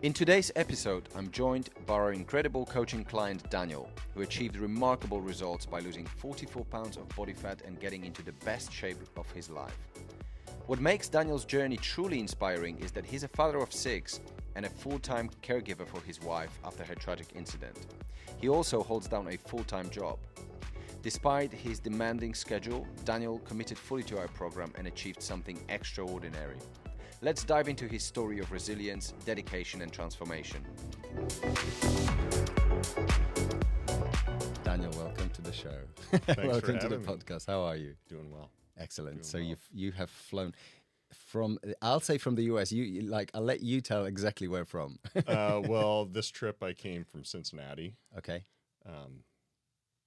In today's episode, I'm joined by our incredible coaching client Daniel, who achieved remarkable results by losing 44 pounds of body fat and getting into the best shape of his life. What makes Daniel's journey truly inspiring is that he's a father of 6 and a full-time caregiver for his wife after her tragic incident. He also holds down a full-time job. Despite his demanding schedule, Daniel committed fully to our program and achieved something extraordinary. Let's dive into his story of resilience, dedication, and transformation. Daniel, welcome to the show. Welcome to the podcast. How are you? Doing well. Excellent. So you have flown from, I'll say from the US. I'll let you tell exactly where from. Well, this trip I came from Cincinnati. Okay.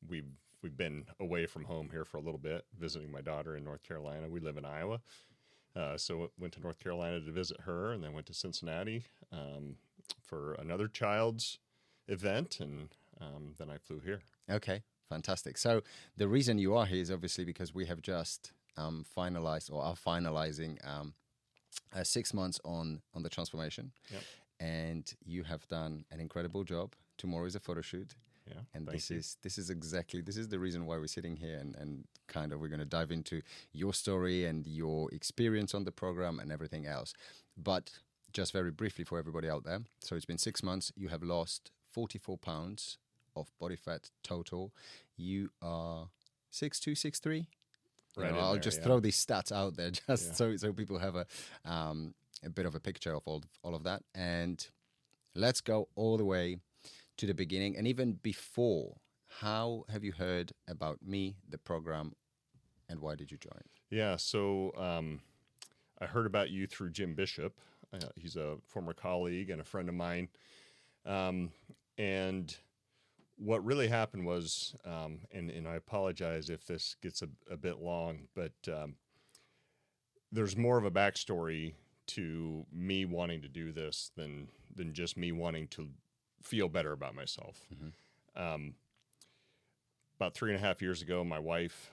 We've been away from home here for a little bit, visiting my daughter in North Carolina. We live in Iowa. So went to North Carolina to visit her, and then went to Cincinnati for another child's event, and then I flew here. Okay, fantastic. So the reason you are here is obviously because we have just finalized or are finalizing 6 months on the transformation. Yep. And you have done an incredible job. Tomorrow is a photo shoot. Yeah, and this is the reason why we're sitting here, and kind of we're going to dive into your story and your experience on the program and everything else. But just very briefly for everybody out there, so it's been 6 months. You have lost 44 pounds of body fat total. You are 6'2", 6'3". Right. I'll just throw these stats out there just so people have a bit of a picture of all of that. And let's go all the way to the beginning, and even before. How have you heard about me, the program, and why did you join? Yeah, so I heard about you through Jim Bishop. He's a former colleague and a friend of mine. And what really happened was, and I apologize if this gets a bit long, but there's more of a backstory to me wanting to do this than just me wanting to feel better about myself. Mm-hmm. About 3.5 years ago, my wife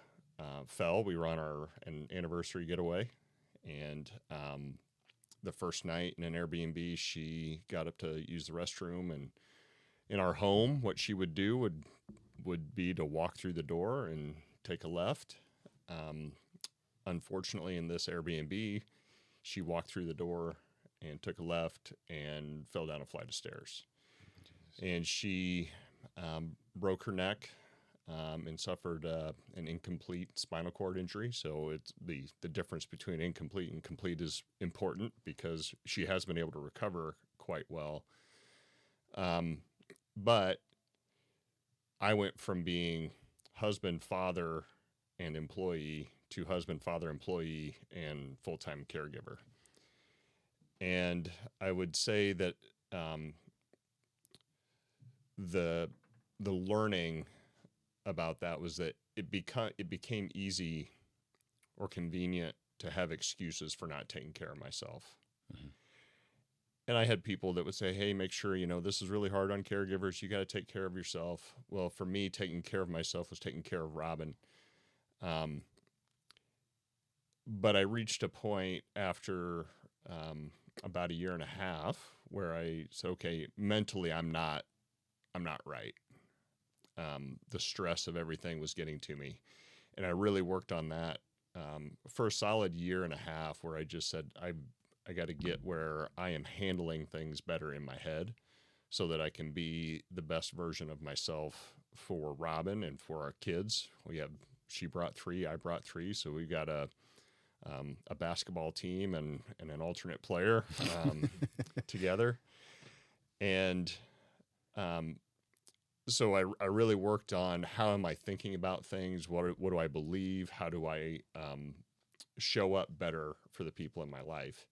fell. We were on an anniversary getaway, and the first night in an Airbnb, she got up to use the restroom, and in our home, what she would do would be to walk through the door and take a left. Unfortunately, in this Airbnb, she walked through the door and took a left and fell down a flight of stairs. And she broke her neck and suffered an incomplete spinal cord injury. So it's the difference between incomplete and complete is important, because she has been able to recover quite well. But I went from being husband, father, and employee to husband, father, employee, and full-time caregiver. And I would say that the learning about that was that it became easy or convenient to have excuses for not taking care of myself. Mm-hmm. And I had people that would say, hey, make sure, this is really hard on caregivers. You got to take care of yourself. Well, for me, taking care of myself was taking care of Robin. But I reached a point after about 1.5 years where I said, okay, mentally, I'm not right. The stress of everything was getting to me. And I really worked on that for a solid 1.5 years, where I just said, I got to get where I am handling things better in my head so that I can be the best version of myself for Robin and for our kids. She brought 3, I brought 3. So we got a basketball team and an alternate player together. And so I really worked on how am I thinking about things? What do I believe? How do I show up better for the people in my life?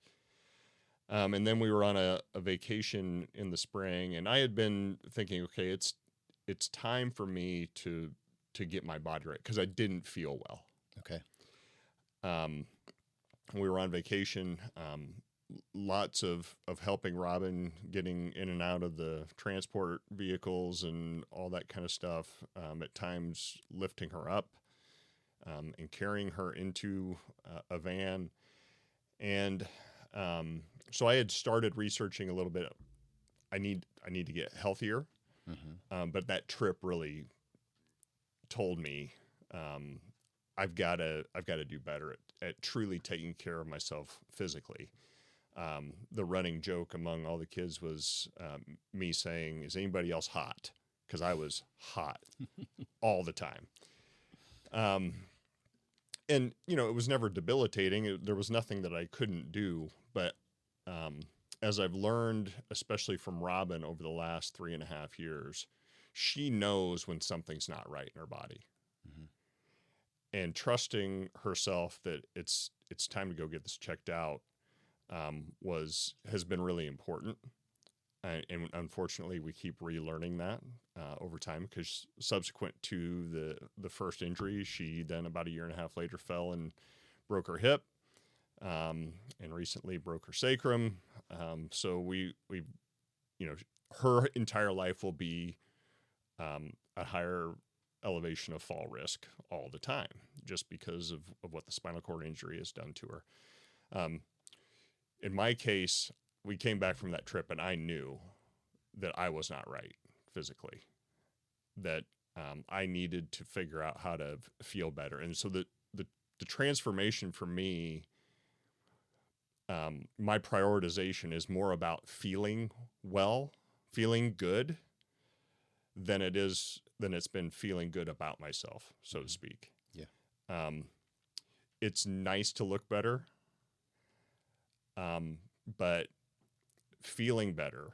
And then we were on a vacation in the spring, and I had been thinking, okay, it's time for me to get my body right, because I didn't feel well. Okay. We were on vacation. Lots of helping Robin getting in and out of the transport vehicles and all that kind of stuff. At times lifting her up and carrying her into a van. And so I had started researching a little bit I need to get healthier. But that trip really told me I've got to do better at truly taking care of myself physically. The running joke among all the kids was me saying, "Is anybody else hot?" Because I was hot all the time. And, it was never debilitating. There was nothing that I couldn't do. But as I've learned, especially from Robin over the last 3.5 years, she knows when something's not right in her body. And trusting herself that it's time to go get this checked out has been really important. And unfortunately, we keep relearning that over time, because subsequent to the first injury, she then about 1.5 years later fell and broke her hip, and recently broke her sacrum. So we her entire life will be a higher elevation of fall risk all the time, just because of what the spinal cord injury has done to her. In my case, we came back from that trip and I knew that I was not right physically, that I needed to figure out how to feel better. And so the transformation for me, my prioritization is more about feeling well, feeling good, than it's been feeling good about myself, so to speak. Yeah. It's nice to look better, but feeling better,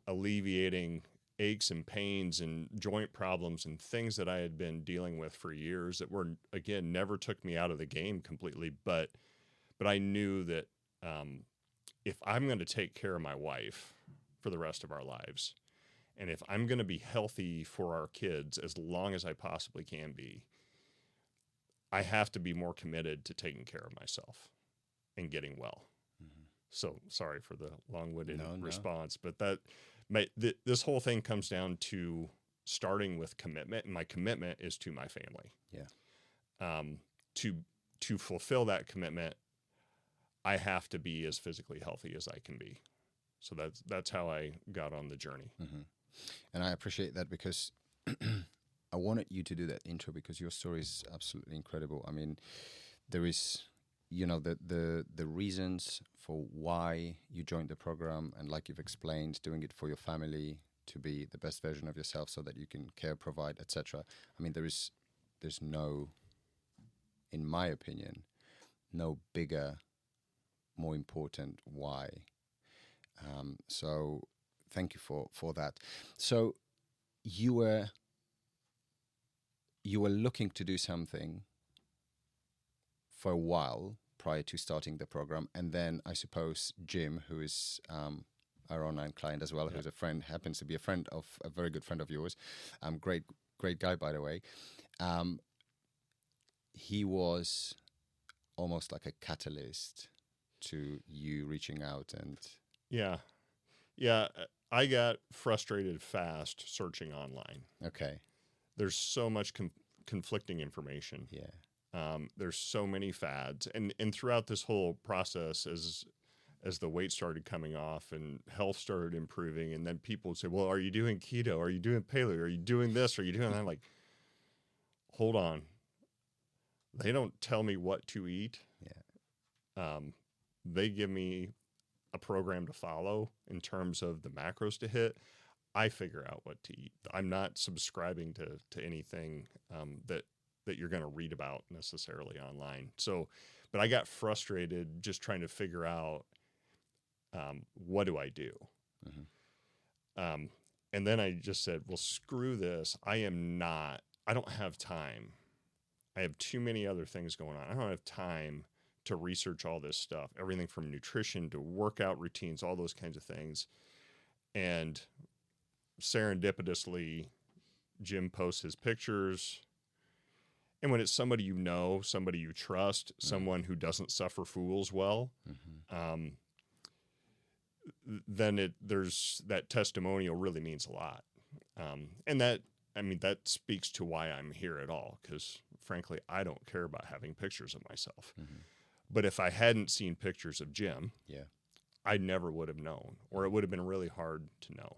alleviating aches and pains and joint problems and things that I had been dealing with for years that were, again, never took me out of the game completely. But I knew that if I'm going to take care of my wife for the rest of our lives, and if I'm going to be healthy for our kids as long as I possibly can be, I have to be more committed to taking care of myself and getting well. So sorry for the long-winded response, but this whole thing comes down to starting with commitment, and my commitment is to my family. Yeah. To fulfill that commitment, I have to be as physically healthy as I can be. So that's how I got on the journey. And I appreciate that, because I wanted you to do that intro, because your story is absolutely incredible. I mean, there is, the reasons for why you joined the program, and like you've explained, doing it for your family, to be the best version of yourself so that you can care, provide, etc. I mean, there's no, in my opinion, no bigger, more important why. So thank you for that. So you were looking to do something for a while prior to starting the program, and then I suppose Jim, who is our online client as well, who's a friend, happens to be a very good friend of yours, great guy, by the way. He was almost like a catalyst to you reaching out and... Yeah, I got frustrated fast searching online. Okay. There's so much conflicting information. Yeah. There's so many fads, and throughout this whole process, as the weight started coming off and health started improving, and then people would say, "Well, are you doing keto? Are you doing paleo? Are you doing this? Are you doing that?" I'm like, hold on. They don't tell me what to eat. Yeah. They give me a program to follow in terms of the macros to hit. I figure out what to eat. I'm not subscribing to anything that you're going to read about necessarily online. So, but I got frustrated just trying to figure out what do I do? And then I just said, well, screw this. I don't have time. I have too many other things going on. I don't have time to research all this stuff, everything from nutrition to workout routines, all those kinds of things. And serendipitously, Jim posts his pictures. And when it's somebody you know, somebody you trust, someone who doesn't suffer fools well, then there's that testimonial really means a lot. And that speaks to why I'm here at all, because frankly, I don't care about having pictures of myself. But if I hadn't seen pictures of Jim, I never would have known, or it would have been really hard to know.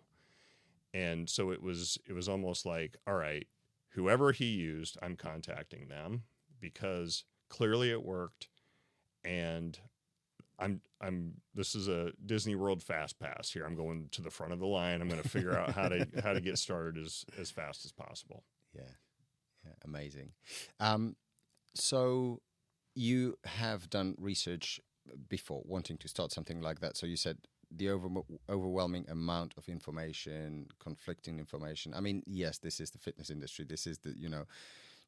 And so it was almost like, all right, whoever he used, I'm contacting them because clearly it worked. And this is a Disney World fast pass here. I'm going to the front of the line. I'm going to figure out how to get started as fast as possible. Yeah. Yeah. Amazing. So you have done research before wanting to start something like that. So you said the overwhelming amount of information, conflicting information. I mean, yes, this is the fitness industry. This is the,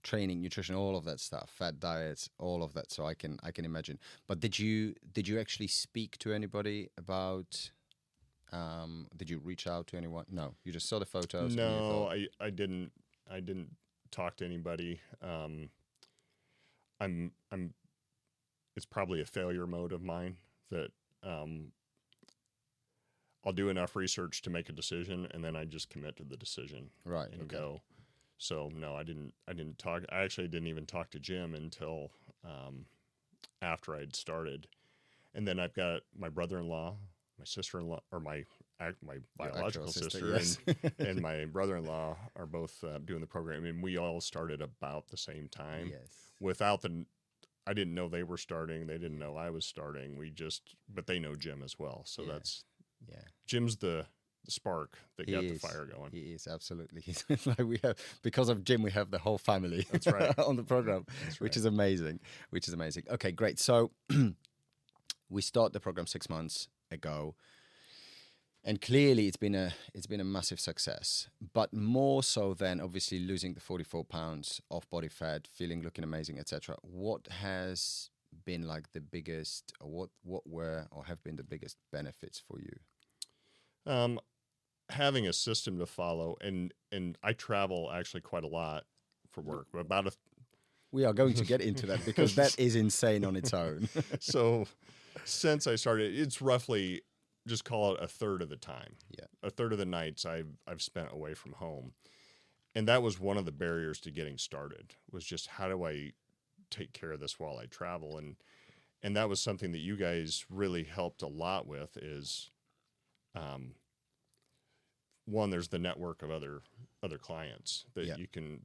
training, nutrition, all of that stuff, fat diets, all of that. So I can imagine. But did you actually speak to anybody about? Did you reach out to anyone? No, you just saw the photos. No, I didn't talk to anybody. It's probably a failure mode of mine that I'll do enough research to make a decision, and then I just commit to the decision, right, and go. So no, I didn't talk. I actually didn't even talk to Jim until after I'd started, and then I've got my brother-in-law, my sister-in-law, or my biological sister, yes. and my brother-in-law are both doing the program, and we all started about the same time. Yes. I didn't know they were starting. They didn't know I was starting. But they know Jim as well. So Jim's the spark that got the fire going. He is, absolutely. He's like because of Jim, we have the whole family. That's right. On the program, which is amazing. Okay, great. So we start the program 6 months ago. And clearly it's been a massive success, but more so than obviously losing the 44 pounds of body fat, looking amazing, etc. What has been like the biggest, or what were or have been the biggest benefits for you? Having a system to follow, and I travel actually quite a lot for work. We are going to get into that because that is insane on its own. So since I started, it's roughly, just call it a third of the time. Yeah. A third of the nights I've spent away from home. And that was one of the barriers to getting started, was just how do I take care of this while I travel? And that was something that you guys really helped a lot with is, one, there's the network of other clients that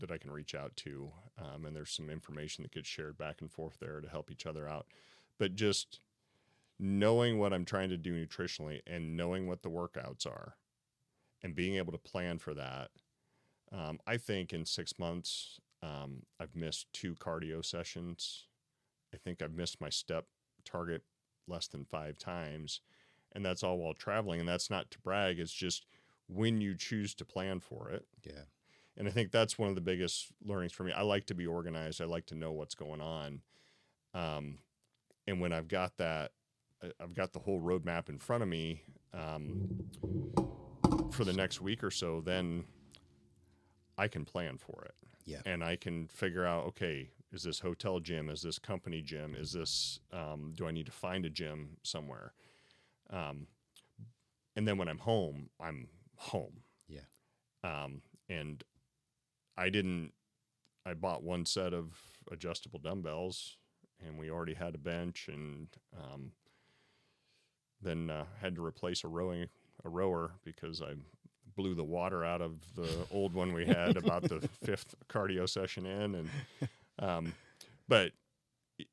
that I can reach out to. And there's some information that gets shared back and forth there to help each other out. But just knowing what I'm trying to do nutritionally and knowing what the workouts are and being able to plan for that. I think in 6 months, I've missed 2 cardio sessions. I think I've missed my step target less than 5 times, and that's all while traveling. And that's not to brag. It's just when you choose to plan for it. Yeah. And I think that's one of the biggest learnings for me. I like to be organized. I like to know what's going on. And when I've got that, I've got the whole roadmap in front of me for the next week or so, then I can plan for it. Yeah. And I can figure out, okay, is this hotel gym? Is this company gym? Is this, do I need to find a gym somewhere? And then when I'm home, I'm home. Yeah. And I bought one set of adjustable dumbbells, and we already had a bench, and then had to replace a rower because I blew the water out of the old one we had about the 5th cardio session in. And but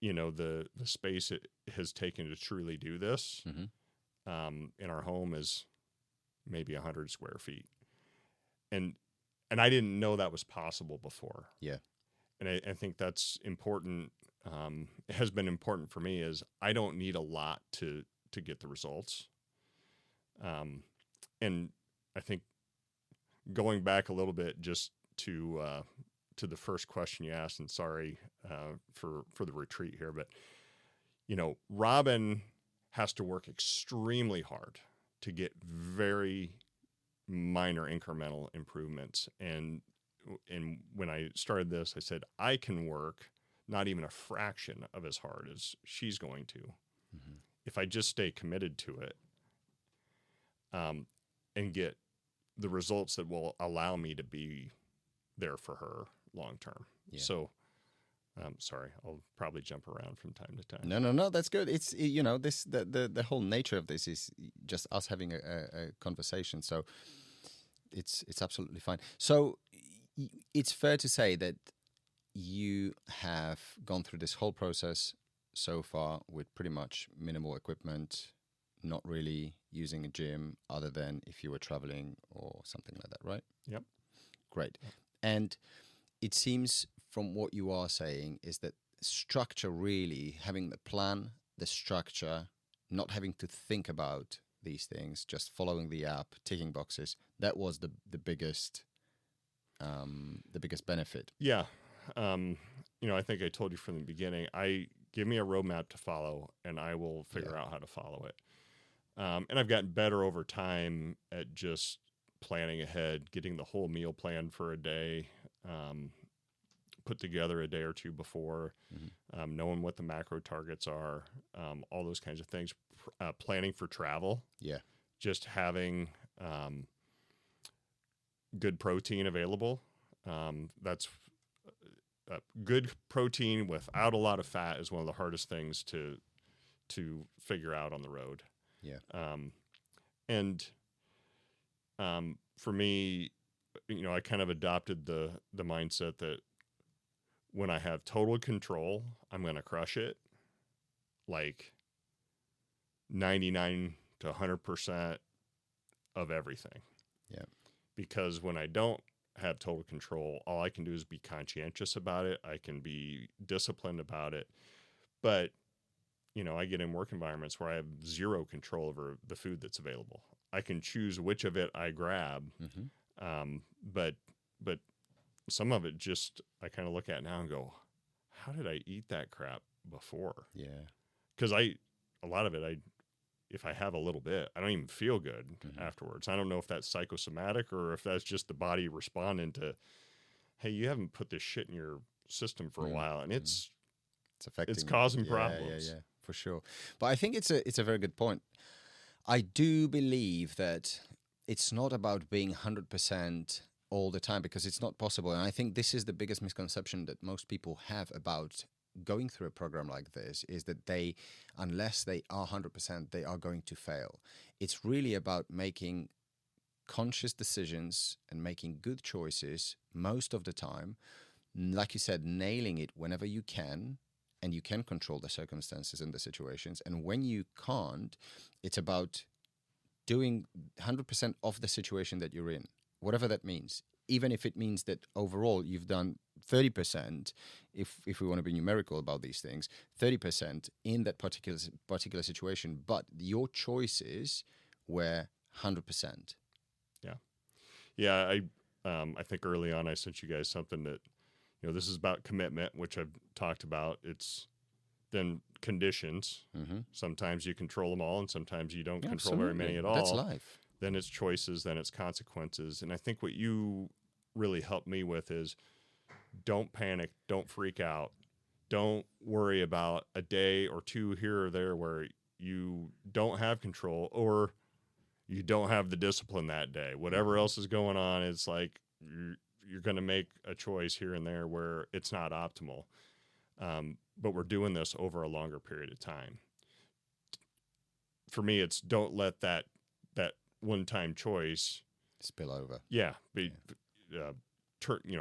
the space it has taken to truly do this in our home is maybe 100 square feet, and I didn't know that was possible before. Yeah. And I think that's important. It has been important for me, is I don't need a lot to get the results. And I think going back a little bit just to the first question you asked, and sorry for the retreat here, but Robin has to work extremely hard to get very minor incremental improvements. And when I started this, I said, I can work not even a fraction of as hard as she's going to, if I just stay committed to it, and get the results that will allow me to be there for her long term. Yeah. So Sorry, I'll probably jump around from time to time. No, that's good. It's, this, the whole nature of this is just us having a conversation. So it's absolutely fine. So it's fair to say that you have gone through this whole process so far with pretty much minimal equipment, not really using a gym other than if you were traveling or something like that, right? Yep. Great. And it seems from what you are saying is that structure, really having the plan, the structure, not having to think about these things, just following the app, ticking boxes, that was the biggest benefit. Yeah. I think I told you from the beginning, give me a roadmap to follow and I will figure out how to follow it. And I've gotten better over time at just planning ahead, getting the whole meal plan for a day, put together a day or two before, knowing what the macro targets are, all those kinds of things, planning for travel. Yeah. Just having good protein available. That's good protein without a lot of fat is one of the hardest things to figure out on the road. Yeah. For me, I kind of adopted the mindset that when I have total control, I'm going to crush it, like 99 to 100% of everything. Yeah. Because when I don't have total control, all I can do is be conscientious about it. I can be disciplined about it. But, I get in work environments where I have zero control over the food that's available. I can choose which of it I grab. But some of it just, I kind of look at now and go, how did I eat that crap before? Yeah. Because a lot of it, if I have a little bit, I don't even feel good afterwards. I don't know if that's psychosomatic or if that's just the body responding to, hey, you haven't put this shit in your system for a while, and it's affecting, it's causing problems. Yeah, for sure. But I think it's a very good point. I do believe that it's not about being 100% all the time, because it's not possible. And I think this is the biggest misconception that most people have about going through a program like this, is that unless they are 100%, they are going to fail. It's really about making conscious decisions and making good choices most of the time. Like you said, nailing it whenever you can, and you can control the circumstances and the situations. And when you can't, it's about doing 100% of the situation that you're in, whatever that means. Even if it means that overall you've done 30%, if we want to be numerical about these things, 30% in that particular situation, but your choices were 100%. Yeah. I think early on I sent you guys something that, this is about commitment, which I've talked about. It's then conditions. Sometimes you control them all, and sometimes you don't control very many at all. That's life. Then it's choices, then it's consequences. And I think what you really helped me with is don't panic, don't freak out. Don't worry about a day or two here or there where you don't have control or you don't have the discipline that day. Whatever else is going on, it's like you're going to make a choice here and there where it's not optimal. But we're doing this over a longer period of time. For me, it's don't let that one-time choice spill over. Yeah,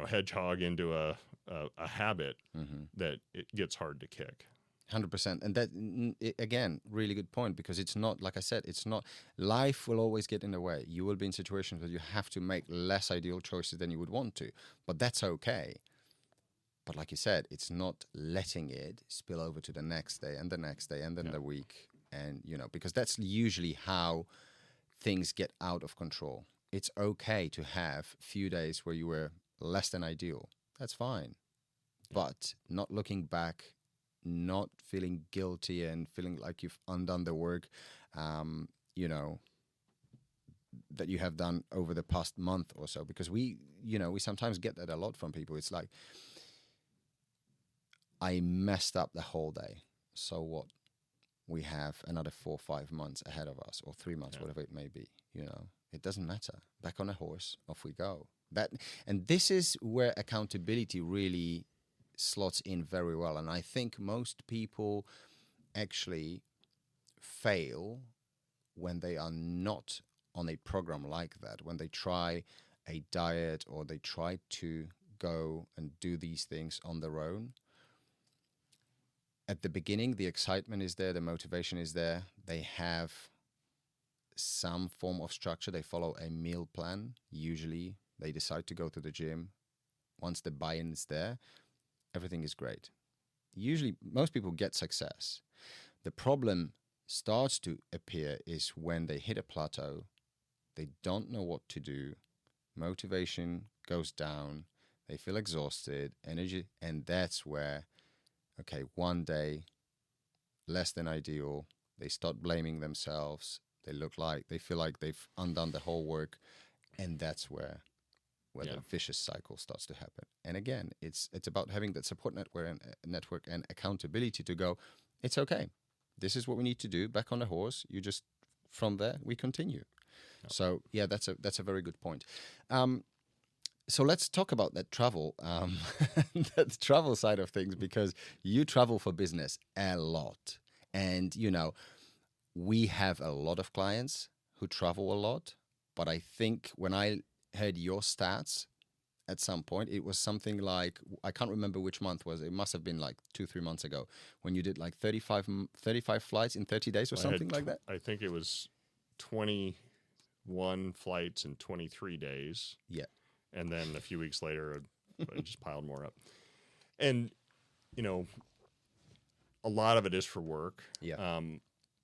hedgehog into a habit that it gets hard to kick. 100%. And that, again, really good point, because it's not, like I said, it's not, life will always get in the way. You will be in situations where you have to make less ideal choices than you would want to, but that's okay. But like you said, it's not letting it spill over to the next day and the next day and then the week. And, because that's usually how things get out of control. It's okay to have few days where you were less than ideal. That's fine. But not looking back, not feeling guilty and feeling like you've undone the work, that you have done over the past month or so. Because we sometimes get that a lot from people. It's like, I messed up the whole day. So what? We have another 4 or 5 months ahead of us, or 3 months, whatever it may be. It doesn't matter. Back on a horse, off we go. And this is where accountability really slots in very well. And I think most people actually fail when they are not on a program like that, when they try a diet or they try to go and do these things on their own. At the beginning, the excitement is there, the motivation is there. They have some form of structure. They follow a meal plan. Usually, they decide to go to the gym. Once the buy-in is there, everything is great. Usually, most people get success. The problem starts to appear is when they hit a plateau, they don't know what to do, motivation goes down, they feel exhausted, energy, and that's where, okay, one day, less than ideal, they start blaming themselves, they feel like they've undone the whole work, and that's where the vicious cycle starts to happen. And again, it's about having that support network and accountability to go, it's okay. This is what we need to do. Back on the horse. You just, from there, we continue. Yep. So yeah, that's a very good point. So let's talk about that travel, that travel side of things, because you travel for business a lot. And, we have a lot of clients who travel a lot. But I think when I heard your stats at some point, it was something like, I can't remember which month was it. It must have been like 2-3 months ago when you did like 35 flights in 30 days or something like that. I think it was 21 flights in 23 days. Yeah. And then a few weeks later, I just piled more up. And, a lot of it is for work. Yeah.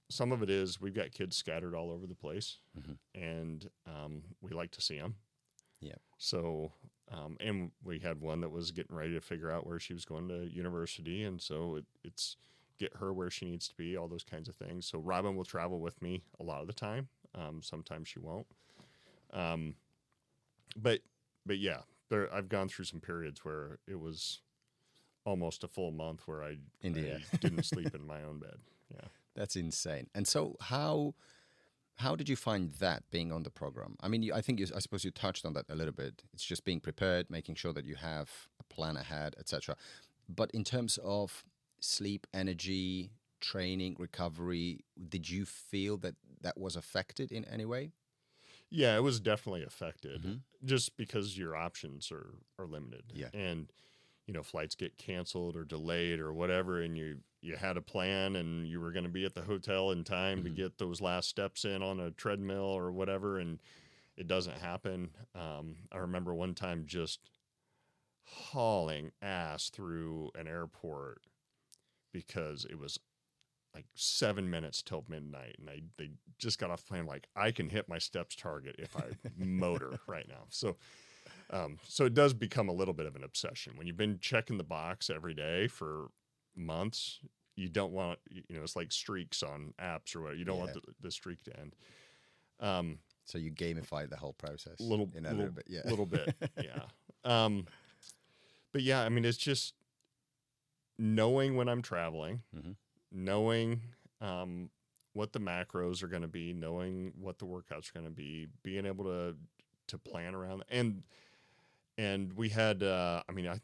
Some of it is we've got kids scattered all over the place, Mm-hmm. and we like to see them. Yeah. So, and we had one that was getting ready to figure out where she was going to university, and so it's get her where she needs to be, all those kinds of things. So Robin will travel with me a lot of the time. Sometimes she won't. But yeah, I've gone through some periods where it was almost a full month where I didn't sleep in my own bed. Yeah. That's insane. And so how did you find that being on the program? I mean, I suppose you touched on that a little bit. It's just being prepared, making sure that you have a plan ahead, etc. But in terms of sleep, energy, training, recovery, did you feel that was affected in any way? Yeah, it was definitely affected, Mm-hmm. just because your options are limited. Yeah. And, flights get canceled or delayed or whatever, and you had a plan and you were going to be at the hotel in time Mm-hmm. to get those last steps in on a treadmill or whatever, and it doesn't happen. I remember one time just hauling ass through an airport because it was like 7 minutes till midnight, and they just got off the plane like, I can hit my steps target if I motor right now. So it does become a little bit of an obsession when you've been checking the box every day for months. You don't want, it's like streaks on apps or whatever. You don't want the streak to end. So you gamify the whole process a little bit, yeah. Little bit, yeah. But yeah, I mean, it's just knowing when I'm traveling, mm-hmm. knowing what the macros are going to be, knowing what the workouts are going to be, being able to plan around. And we had, I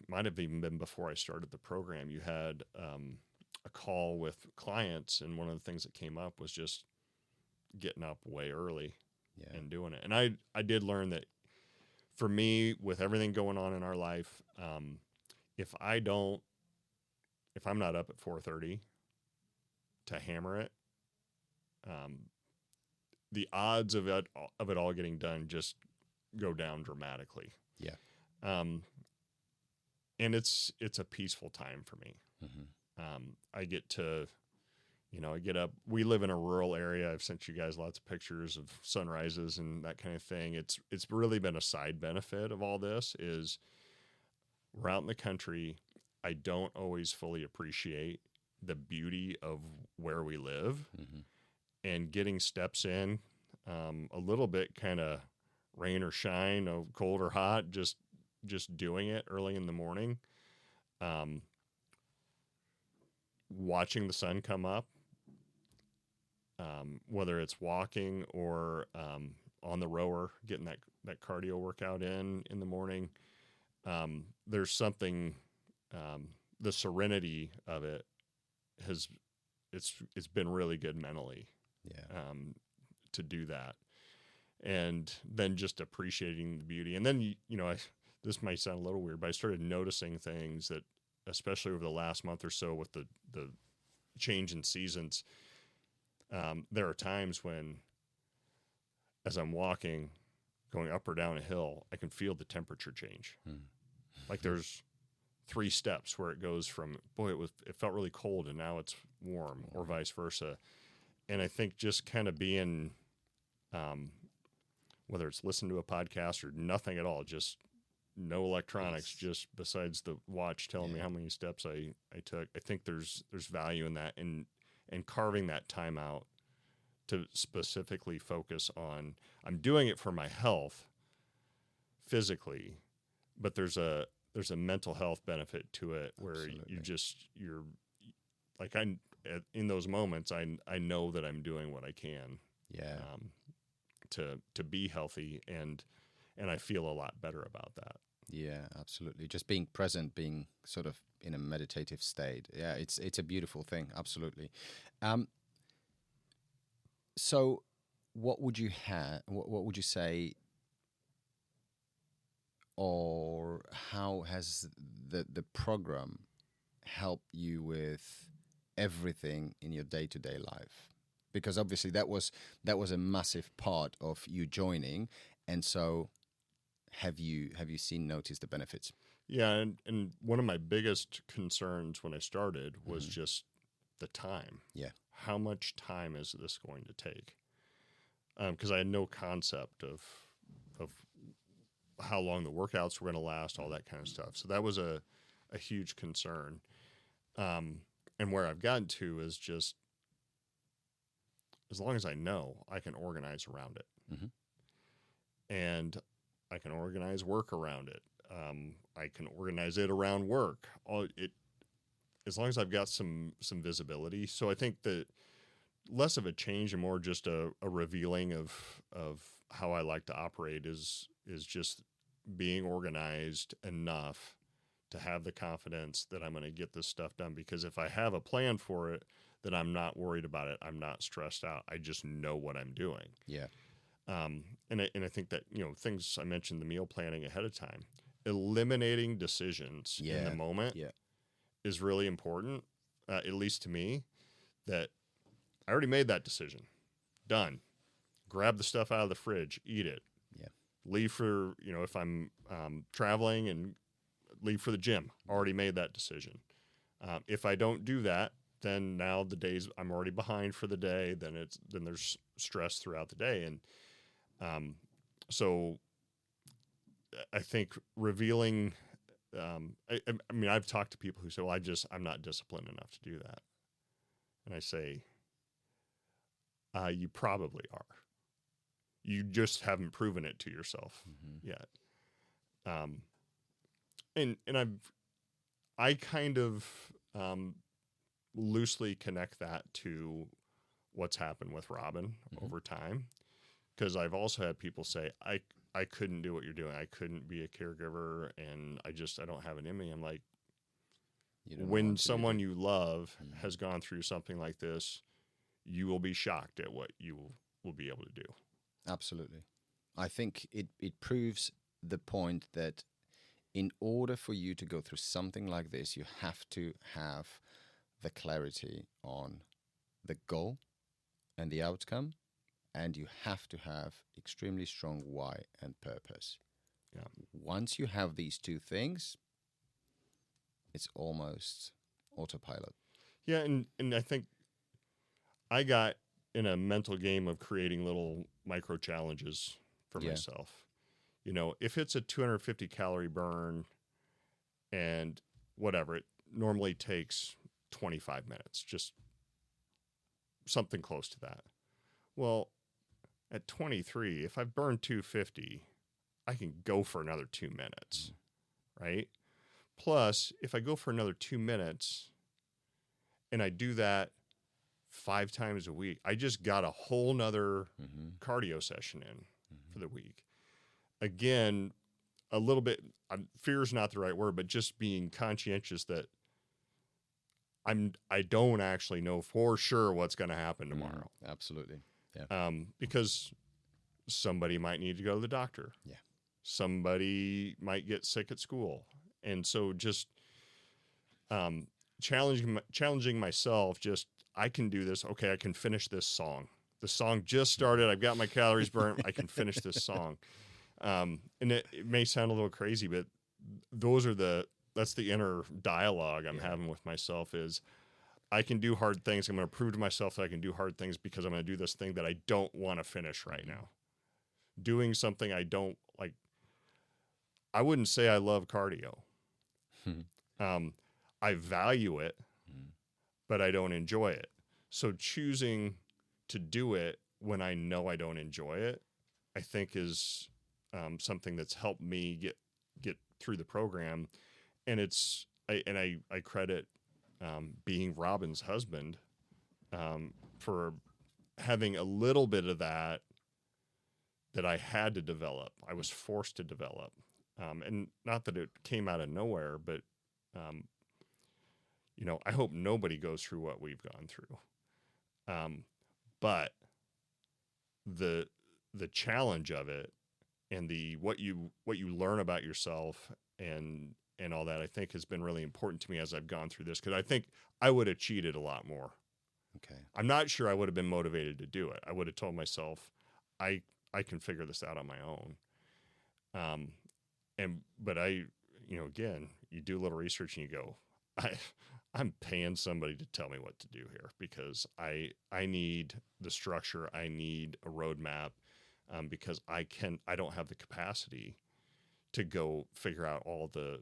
might have even been before I started the program, you had a call with clients, and one of the things that came up was just getting up way early and doing it. And I did learn that for me, with everything going on in our life, if I'm not up at 4:30 to hammer it, the odds of it all getting done just go down dramatically. Yeah. And it's a peaceful time for me. Mm-hmm. I get to, I get up. We live in a rural area. I've sent you guys lots of pictures of sunrises and that kind of thing. It's really been a side benefit of all this is we're out in the country. I don't always fully appreciate the beauty of where we live, Mm-hmm. and getting steps in a little bit, kind of rain or shine, cold or hot, just doing it early in the morning, watching the sun come up, whether it's walking or on the rower, getting that cardio workout in the morning. There's something the serenity of it it's been really good mentally. Yeah. To do that, and then just appreciating the beauty. And then this might sound a little weird, but I started noticing things that, especially over the last month or so, with the change in seasons. There are times when, as I'm walking, going up or down a hill, I can feel the temperature change. Like there's 3 steps where it goes from, boy, it felt really cold and now it's warm, or vice versa. And I think just kind of being, whether it's listening to a podcast or nothing at all, just no electronics, just besides the watch telling me how many steps I took. I think there's value in that, and carving that time out to specifically focus on, I'm doing it for my health physically, but there's a mental health benefit to it where you're like, in those moments, I know that I'm doing what I can. Yeah. To be healthy, and I feel a lot better about that. Yeah, absolutely. Just being present, being sort of in a meditative state. Yeah, it's a beautiful thing. Absolutely. So what would you what would you say, or how has the program helped you with everything in your day-to-day life? Because obviously that was a massive part of you joining, and so have you noticed the benefits? Yeah, and one of my biggest concerns when I started was just the time. Yeah. How much time is this going to take? Because I had no concept of how long the workouts were going to last, all that kind of stuff. So that was a huge concern. And where I've gotten to is just, as long as I know, I can organize around it. And I can organize work around it. I can organize it around work. As long as I've got some visibility. So I think that less of a change and more just a revealing of how I like to operate is just being organized enough to have the confidence that I'm going to get this stuff done. Because if I have a plan for it, then I'm not worried about it. I'm not stressed out. I just know what I'm doing. Yeah. And I think that, things I mentioned, the meal planning ahead of time, eliminating decisions in the moment is really important, at least to me, that I already made that decision. Done. Grab the stuff out of the fridge, eat it. Yeah. Leave for, if I'm traveling, and leave for the gym. Already made that decision. If I don't do that, then now the days I'm already behind for the day, then there's stress throughout the day. And so I think revealing, I mean, I've talked to people who say, well, I'm not disciplined enough to do that. And I say, you probably are. You just haven't proven it to yourself yet. And I kind of loosely connect that to what's happened with Robin over time, because I've also had people say, I couldn't do what you're doing. I couldn't be a caregiver, and I don't have it in me. I'm like, when someone you love has gone through something like this, you will be shocked at what you will be able to do. Absolutely. I think it proves the point that in order for you to go through something like this, you have to have the clarity on the goal and the outcome, and you have to have extremely strong why and purpose. Yeah. Once you have these two things, it's almost autopilot. Yeah, and I think I got in a mental game of creating little micro challenges for myself. If it's a 250 calorie burn and whatever, it normally takes 25 minutes, just something close to that. Well, at 23, if I've burned 250, I can go for another 2 minutes, right? Plus, if I go for another 2 minutes and I do that 5 times a week, I just got a whole nother cardio session in for the week. Again, a little bit, fear is not the right word, but just being conscientious that I don't actually know for sure what's going to happen tomorrow. Absolutely. Yeah. Because somebody might need to go to the doctor. Yeah. Somebody might get sick at school. And so just challenging myself, just, I can do this. Okay, I can finish this song. The song just started. I've got my calories burnt. I can finish this song. And it may sound a little crazy, but that's the inner dialogue I'm having with myself is, I can do hard things. I'm going to prove to myself that I can do hard things because I'm going to do this thing that I don't want to finish right now. Doing something I don't like. I wouldn't say I love cardio. I value it, but I don't enjoy it. So choosing to do it when I know I don't enjoy it, I think is something that's helped me get through the program. And I credit being Robin's husband for having a little bit of that I had to develop. I was forced to develop. And not that it came out of nowhere, but, I hope nobody goes through what we've gone through. But the challenge of it and what you learn about yourself and all that, I think has been really important to me as I've gone through this, because I think I would have cheated a lot more. Okay. I'm not sure I would have been motivated to do it. I would have told myself, I can figure this out on my own. But again, you do a little research and you go, I'm paying somebody to tell me what to do here because I need the structure. I need a roadmap, because I don't have the capacity to go figure out all the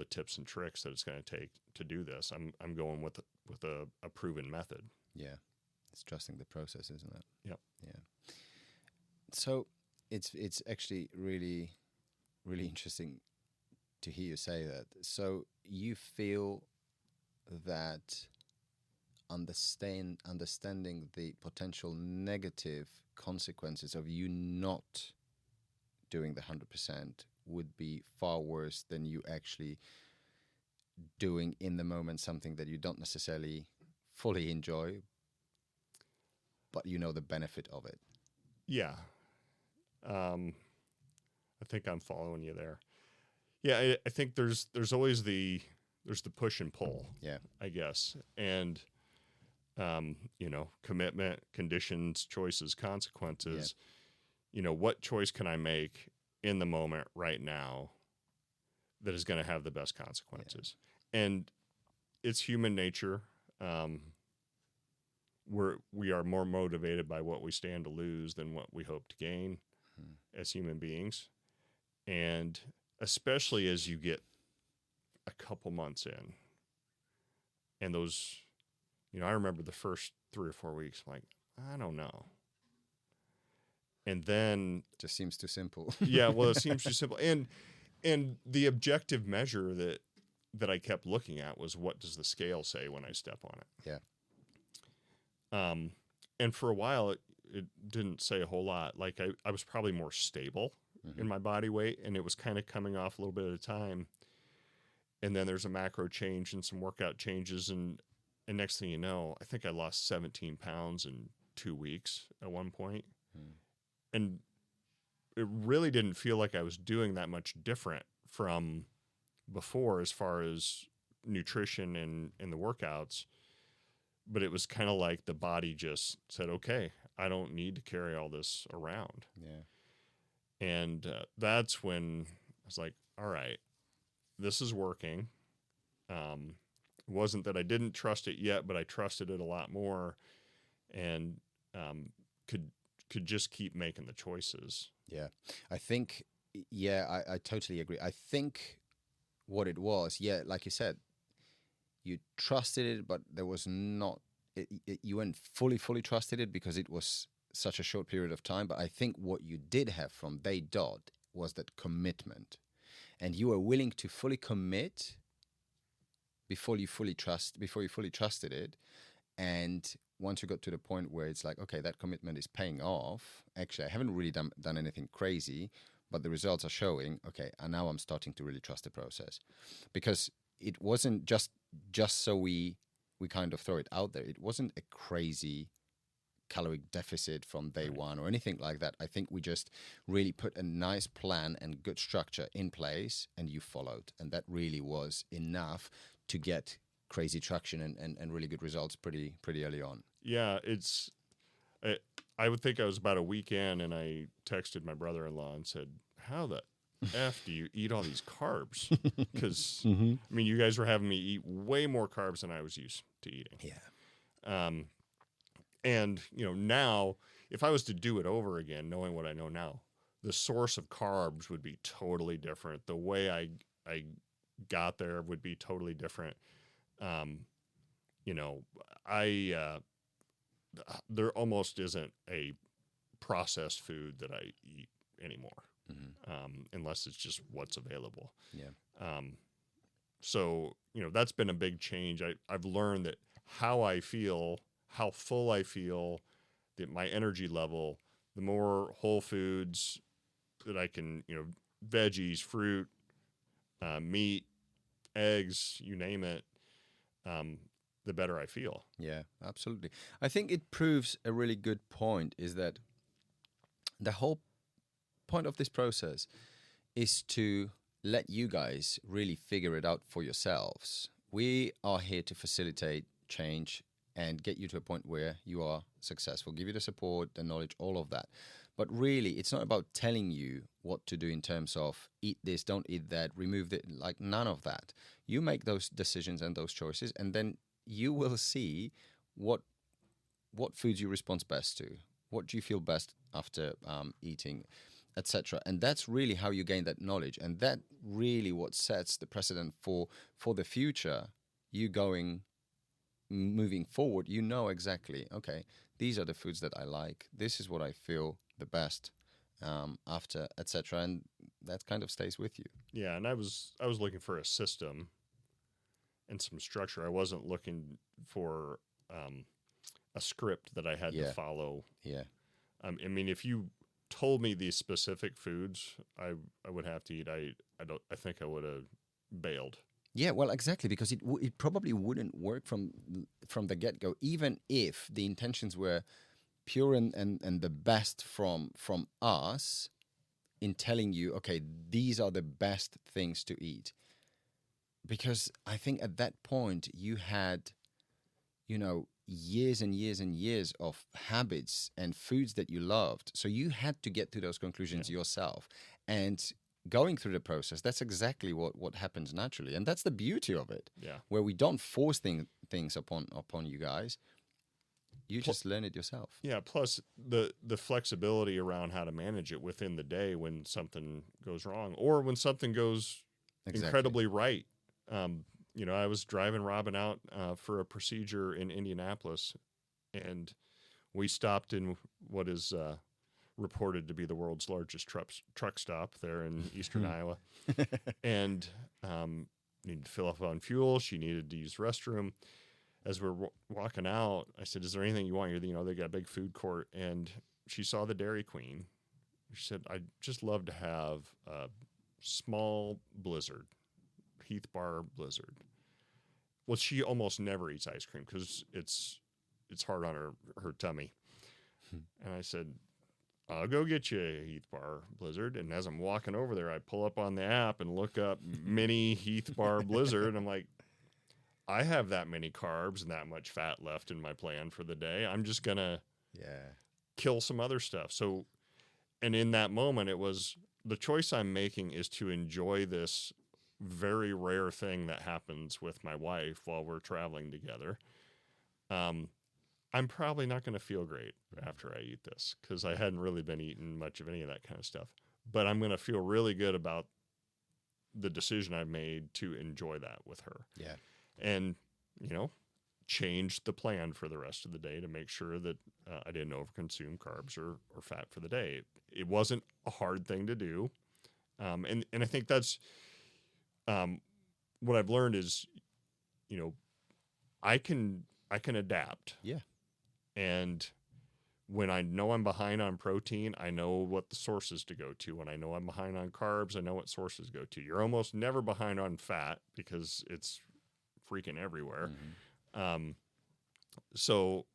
tips and tricks that it's going to take to do this. I'm going with a proven method. Yeah. It's trusting the process, isn't it? Yep. Yeah. So it's actually really, really interesting to hear you say that. So you feel that understanding the potential negative consequences of you not doing the 100% would be far worse than you actually doing in the moment something that you don't necessarily fully enjoy, but you know the benefit of it. Yeah. I think I'm following you there. Yeah, I think there's always the push and pull. Yeah, I guess, and commitment, conditions, choices, consequences. Yeah. What choice can I make in the moment right now that is going to have the best consequences? Yeah. And it's human nature. We are more motivated by what we stand to lose than what we hope to gain as human beings. And especially as you get a couple months in and those, I remember the first 3 or 4 weeks, I'm like, I don't know. And then just seems too simple. Yeah. Well, it seems too simple. And the objective measure that I kept looking at was, what does the scale say when I step on it? Yeah. And for a while, it didn't say a whole lot. Like I was probably more stable in my body weight, and it was kind of coming off a little bit at a time. And then there's a macro change and some workout changes. And next thing you know, I think I lost 17 pounds in 2 weeks at one point. And it really didn't feel like I was doing that much different from before as far as nutrition and the workouts. But it was kind of like the body just said, okay, I don't need to carry all this around. Yeah. And that's when I was like, all right, this is working. It wasn't that I didn't trust it yet, but I trusted it a lot more and could just keep making the choices. Yeah. I think, I totally agree. I think what it was, like you said, you trusted it, but there was not, you weren't fully trusted it because it was such a short period of time. But I think what you did have from day dot was that commitment. And you were willing to fully commit before you fully trusted it. And once you got to the point where it's like, okay, that commitment is paying off. Actually, I haven't really done anything crazy, but the results are showing, okay, and now I'm starting to really trust the process. Because it wasn't just so we kind of throw it out there. It wasn't a crazy caloric deficit from day one or anything like that. I think we just really put a nice plan and good structure in place, and you followed. And that really was enough to get crazy traction and really good results pretty early on. Yeah, I would think I was about a week in, and I texted my brother-in-law and said, how the F do you eat all these carbs? Because, I mean, you guys were having me eat way more carbs than I was used to eating. Yeah. And, now, if I was to do it over again, knowing what I know now, the source of carbs would be totally different. The way I got there would be totally different. There almost isn't a processed food that I eat anymore, unless it's just what's available. Yeah. So, that's been a big change. I've learned that how I feel, how full I feel, that my energy level, the more whole foods that I can, veggies, fruit, meat, eggs, you name it, the better I feel. Yeah, absolutely. I think it proves a really good point is that the whole point of this process is to let you guys really figure it out for yourselves. We are here to facilitate change and get you to a point where you are successful, give you the support, the knowledge, all of that. But really, it's not about telling you what to do in terms of eat this, don't eat that, remove it, like none of that. You make those decisions and those choices, and then you will see what foods you respond best to, what do you feel best after eating, etc. And that's really how you gain that knowledge, and that really what sets the precedent for the future. You moving forward, you know exactly, okay, these are the foods that I like, this is what I feel the best after, etc. And that kind of stays with you. Yeah, and I was looking for a system and some structure. I wasn't looking for a script that I had to follow. Yeah. I mean, if you told me these specific foods I would have to eat, I think I would have bailed. Yeah, well, exactly, because it probably wouldn't work from the get-go, even if the intentions were pure and the best from us in telling you, okay, these are the best things to eat. Because I think at that point you had, years and years and years of habits and foods that you loved. So you had to get to those conclusions yourself. And going through the process, that's exactly what happens naturally. And that's the beauty of it. Yeah. Where we don't force things upon you guys. You just learn it yourself. Yeah, plus the flexibility around how to manage it within the day when something goes wrong or when something goes incredibly right. I was driving Robin out for a procedure in Indianapolis, and we stopped in what is reported to be the world's largest truck stop there in eastern Iowa, and needed to fill up on fuel. She needed to use the restroom. As we're walking out, I said, "Is there anything you want here?" They got a big food court, and she saw the Dairy Queen. She said, "I'd just love to have a small Blizzard, Heath Bar Blizzard." Well, she almost never eats ice cream because it's hard on her tummy. And I said, "I'll go get you a Heath Bar Blizzard." And as I'm walking over there, I pull up on the app and look up mini Heath Bar Blizzard. And I'm like, I have that many carbs and that much fat left in my plan for the day. I'm just going to kill some other stuff. So, and in that moment, it was the choice I'm making is to enjoy this very rare thing that happens with my wife while we're traveling together. I'm probably not going to feel great after I eat this because I hadn't really been eating much of any of that kind of stuff. But I'm going to feel really good about the decision I've made to enjoy that with her. Yeah. And, change the plan for the rest of the day to make sure that I didn't overconsume carbs or fat for the day. It wasn't a hard thing to do. And I think that's what I've learned is, I can adapt. Yeah. And when I know I'm behind on protein, I know what the sources to go to. When I know I'm behind on carbs, I know what sources to go to. You're almost never behind on fat because it's freaking everywhere. Um, so,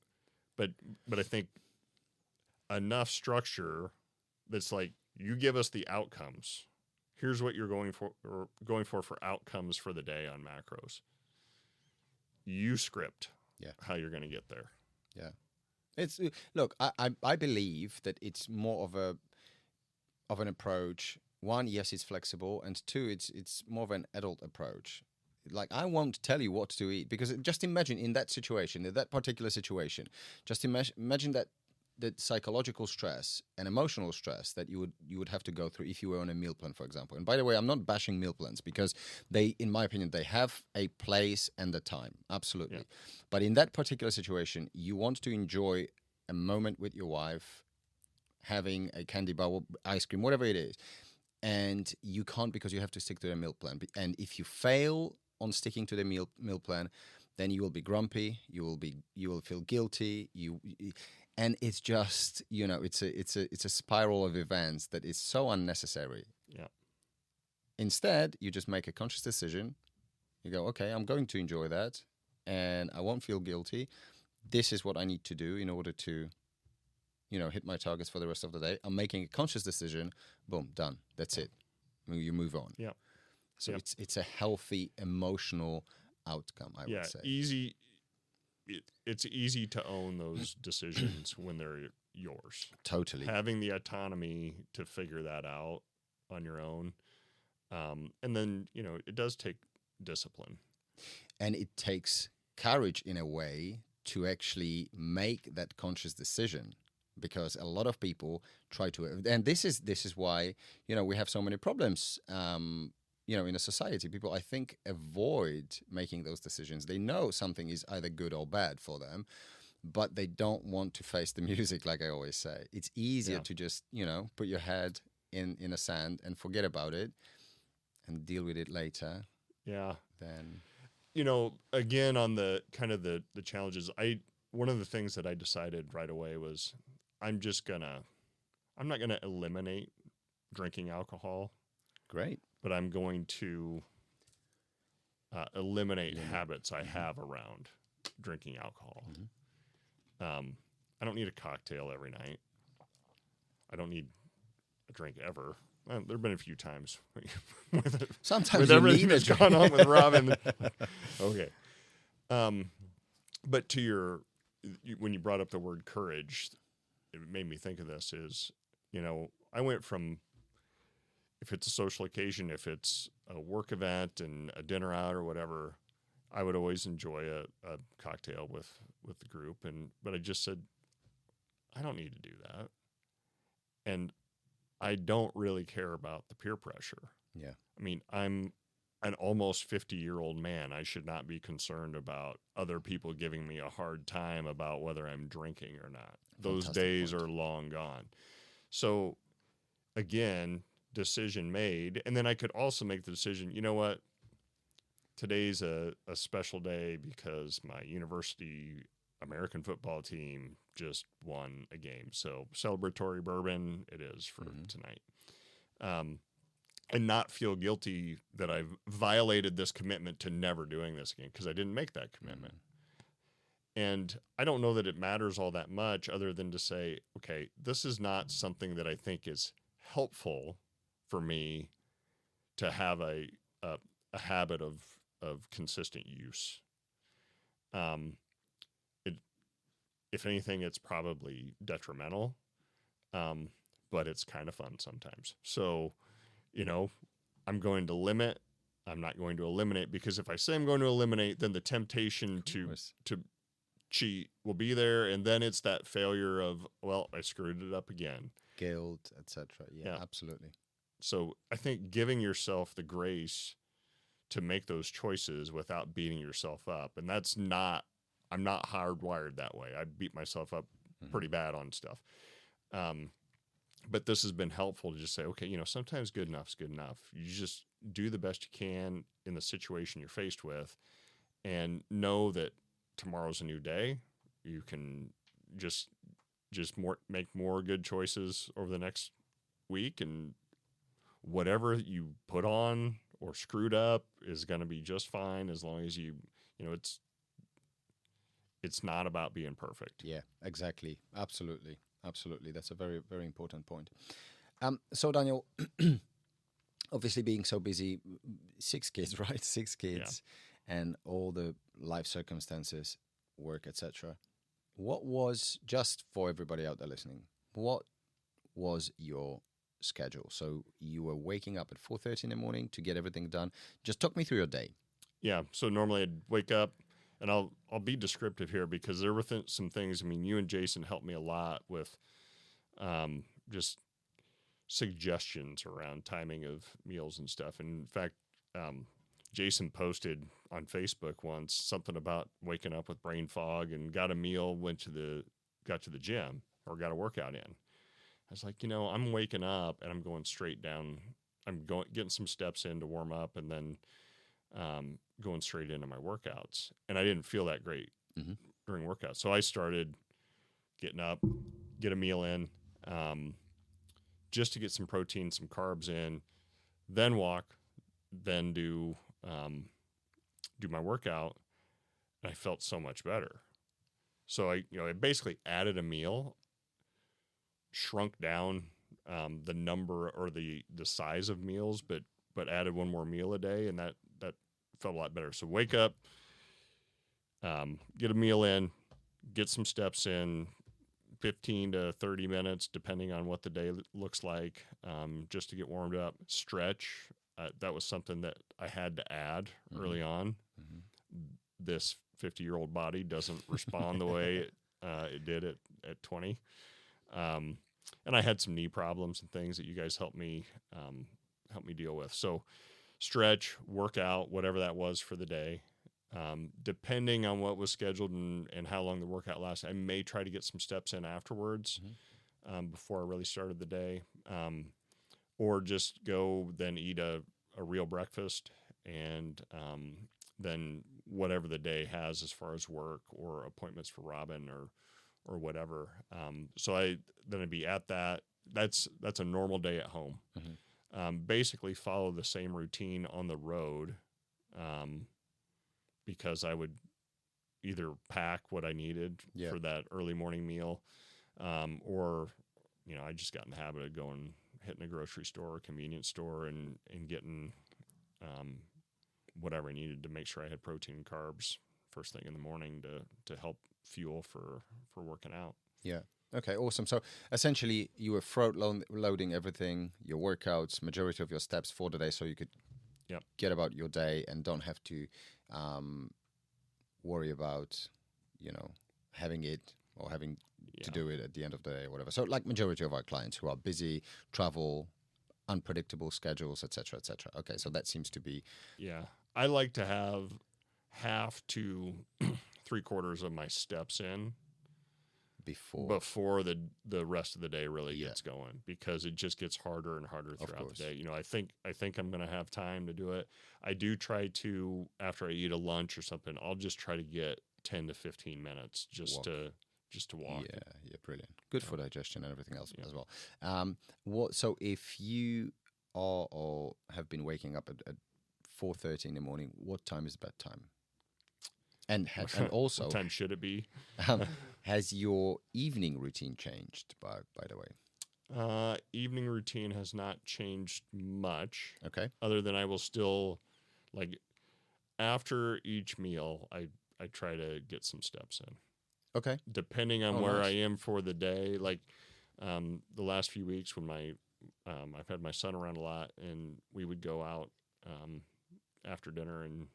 but I think enough structure that's like, you give us the outcomes. Here's what you're going for outcomes for the day on macros. You script how you're going to get there. Yeah. It's look, I believe that it's more of an approach. One, yes, it's flexible, and two, it's more of an adult approach. Like, I won't tell you what to eat, because just imagine in that situation, in that particular situation, just imagine that psychological stress and emotional stress that you would have to go through if you were on a meal plan, for example. And by the way, I'm not bashing meal plans, because they, in my opinion, they have a place and a time, absolutely. Yeah. But in that particular situation, you want to enjoy a moment with your wife, having a candy bar, ice cream, whatever it is, and you can't, because you have to stick to the meal plan. And if you fail on sticking to the meal plan, then you will be grumpy, you will feel guilty, and it's just, it's a spiral of events that is so unnecessary. Yeah. Instead, you just make a conscious decision. You go, okay, I'm going to enjoy that, and I won't feel guilty. This is what I need to do in order to, hit my targets for the rest of the day. I'm making a conscious decision. Boom, done. That's it. You move on. Yeah. So it's a healthy emotional outcome, I would say. Easy. It's easy to own those decisions when they're yours. Totally. Having the autonomy to figure that out on your own. And then, it does take discipline. And it takes courage, in a way, to actually make that conscious decision. Because a lot of people try to, and this is why, we have so many problems, in a society. People, I think, avoid making those decisions. They know something is either good or bad for them, but they don't want to face the music, like I always say. It's easier to just, put your head in the sand and forget about it and deal with it later. Yeah. Then, again, on the kind of the challenges, one of the things that I decided right away was, I'm not going to eliminate drinking alcohol. Great. But I'm going to eliminate habits I have around drinking alcohol. I don't need a cocktail every night. I don't need a drink ever. Well, there have been a few times sometimes with you everything need that's gone on with Robin. Okay. But when you brought up the word courage, it made me think of this is, I went from, if it's a social occasion, if it's a work event and a dinner out or whatever, I would always enjoy a cocktail with the group. But I just said, I don't need to do that. And I don't really care about the peer pressure. Yeah. I mean, I'm an almost 50-year-old man. I should not be concerned about other people giving me a hard time about whether I'm drinking or not. Those days are long gone. So again, decision made. And then I could also make the decision, you know what? Today's a special day because my university American football team just won a game. So celebratory bourbon it is for tonight. And not feel guilty that I've violated this commitment to never doing this again, because I didn't make that commitment. And I don't know that it matters all that much, other than to say, okay, this is not something that I think is helpful for me to have a habit of consistent use. If anything, it's probably detrimental, but it's kind of fun sometimes. So, I'm going to limit. I'm not going to eliminate, because if I say I'm going to eliminate, then the temptation to cheat will be there, and then it's that failure of, well, I screwed it up again. Guilt, etc. Yeah, absolutely. So I think giving yourself the grace to make those choices without beating yourself up, and I'm not hardwired that way. I beat myself up pretty bad on stuff. But this has been helpful to just say, okay, sometimes good enough is good enough. You just do the best you can in the situation you're faced with, and know that tomorrow's a new day. You can just just make more good choices over the next week, and whatever you put on or screwed up is going to be just fine, as long as it's not about being perfect. Yeah, exactly. Absolutely. Absolutely. That's a very, very important point. So Daniel, obviously being so busy, 6 kids, right? 6 kids, and all the life circumstances, work, etc. What was, just for everybody out there listening, what was your schedule? So you were waking up at 4:30 in the morning to get everything done. Just talk me through your day. Yeah. So normally I'd wake up, and I'll be descriptive here because there were some things. I mean, you and Jason helped me a lot with just suggestions around timing of meals and stuff. And in fact, Jason posted on Facebook once something about waking up with brain fog and got a meal, got to the gym or got a workout in. I was like, I'm waking up and I'm going straight down. I'm getting some steps in to warm up, and then going straight into my workouts. And I didn't feel that great during workouts. So I started getting up, get a meal in, just to get some protein, some carbs in, then walk, then do my workout. And I felt so much better. So I basically added a meal, shrunk down the number or the size of meals, but added one more meal a day, and that felt a lot better. So wake up, get a meal in, get some steps in, 15 to 30 minutes, depending on what the day looks like, just to get warmed up. Stretch. That was something that I had to add early on. This 50-year-old body doesn't respond the way it did at 20. And I had some knee problems and things that you guys helped me deal with. So stretch, workout, whatever that was for the day. Depending on what was scheduled and how long the workout lasts, I may try to get some steps in afterwards before I really started the day, or just go then eat a real breakfast, and then whatever the day has as far as work or appointments for Robin or whatever. So then I'd be at that. That's a normal day at home. Basically follow the same routine on the road. Because I would either pack what I needed for that early morning meal, or, I just got in the habit of hitting a grocery store or convenience store and getting whatever I needed to make sure I had protein and carbs first thing in the morning to help fuel for working out. Yeah. Okay, awesome. So essentially you were throat loading everything, your workouts, majority of your steps for the day, so you could get about your day and don't have to worry about, having it or having to do it at the end of the day or whatever. So like majority of our clients who are busy, travel, unpredictable schedules, etc., etc. Okay, so that seems to be... Yeah. I like to have half to 3/4 of my steps in before the rest of the day really gets going, because it just gets harder and harder throughout the day. I think I'm going to have time to do it. I do try to, after I eat a lunch or something, I'll just try to get 10 to 15 minutes just to walk. Yeah, brilliant. Good for digestion and everything else as well. So if you are or have been waking up at 4:30 in the morning, what time is bedtime? And also, what time should it be? Has your evening routine changed, by the way? Evening routine has not changed much. Okay. Other than I will still, after each meal, I try to get some steps in. Okay. Depending on where I am for the day. The last few weeks when I've had my son around a lot, and we would go out after dinner, and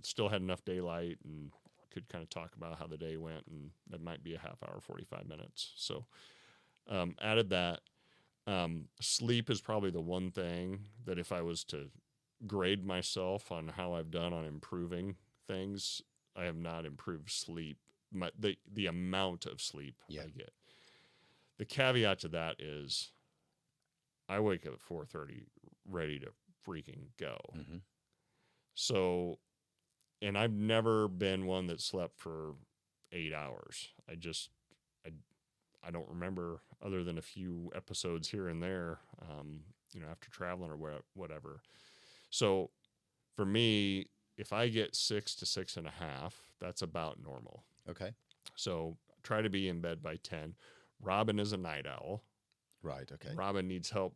still had enough daylight and could kind of talk about how the day went, and that might be a half hour, 45 minutes. So added that. Sleep is probably the one thing that if I was to grade myself on how I've done on improving things, I have not improved sleep. The amount of sleep I get. The caveat to that is I wake up at 4:30 ready to freaking go. So, and I've never been one that slept for 8 hours. I don't remember other than a few episodes here and there, after traveling or whatever. So for me, if I get 6 to 6.5, that's about normal. Okay. So try to be in bed by 10. Robin is a night owl. Right. Okay. Robin needs help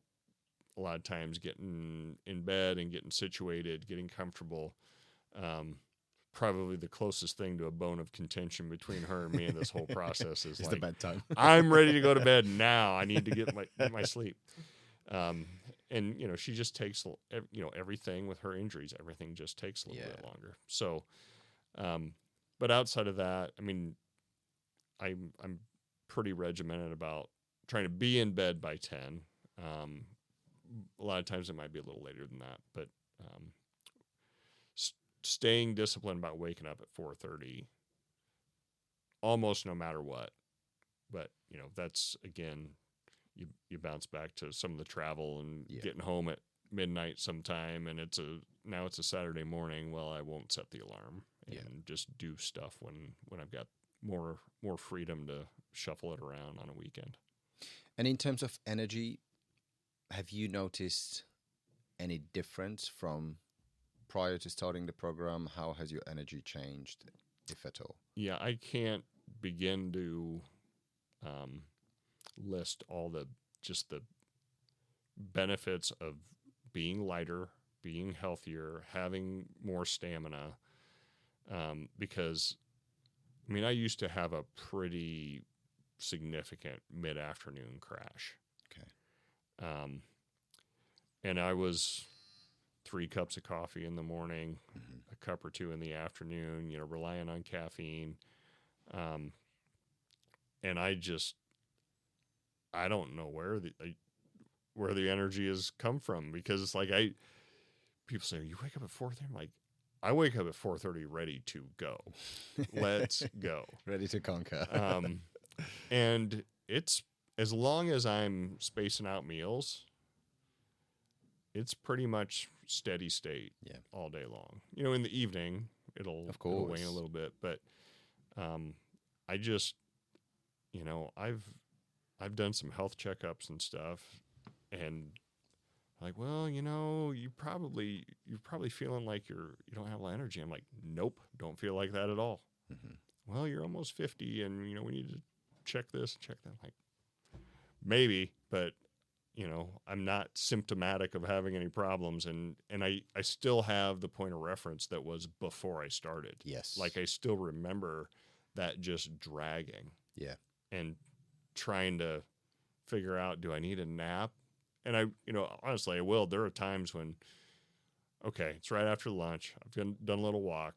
a lot of times getting in bed and getting situated, getting comfortable. Probably the closest thing to a bone of contention between her and me in this whole process is it's like, the bedtime. I'm ready to go to bed now. I need to get my sleep. And she just takes, everything with her injuries, everything just takes a little bit longer. So, but outside of that, I mean, I'm pretty regimented about trying to be in bed by 10. A lot of times it might be a little later than that, but staying disciplined about waking up at 4:30 almost no matter what. But that's, again, you bounce back to some of the travel and getting home at midnight sometime, and now it's a Saturday morning. Well, I won't set the alarm and just do stuff when I've got more freedom to shuffle it around on a weekend. And in terms of energy, have you noticed any difference from prior to starting the program? How has your energy changed, if at all? Yeah, I can't begin to list all the benefits of being lighter, being healthier, having more stamina. Because, I mean, I used to have a pretty significant mid-afternoon crash. Okay. And I was 3 cups of coffee in the morning, a cup or 2 in the afternoon, relying on caffeine. And I don't know where the energy has come from, because it's like people say, you wake up at 4:30. I'm like, I wake up at 4:30 ready to go. Let's go. Ready to conquer. And it's, as long as I'm spacing out meals, it's pretty much steady state all day long. In the evening, it'll wane a little bit, but I just, I've done some health checkups and stuff, and like, well, you're probably feeling like you don't have a lot of energy. I'm like, nope, don't feel like that at all. Mm-hmm. Well, you're almost 50, and we need to check this, check that. I'm like, maybe, but I'm not symptomatic of having any problems, and I still have the point of reference that was before I started. Yes. Like, I still remember that just dragging. Yeah. And trying to figure out, do I need a nap? And I, honestly, I will. There are times when, okay, it's right after lunch. I've done a little walk.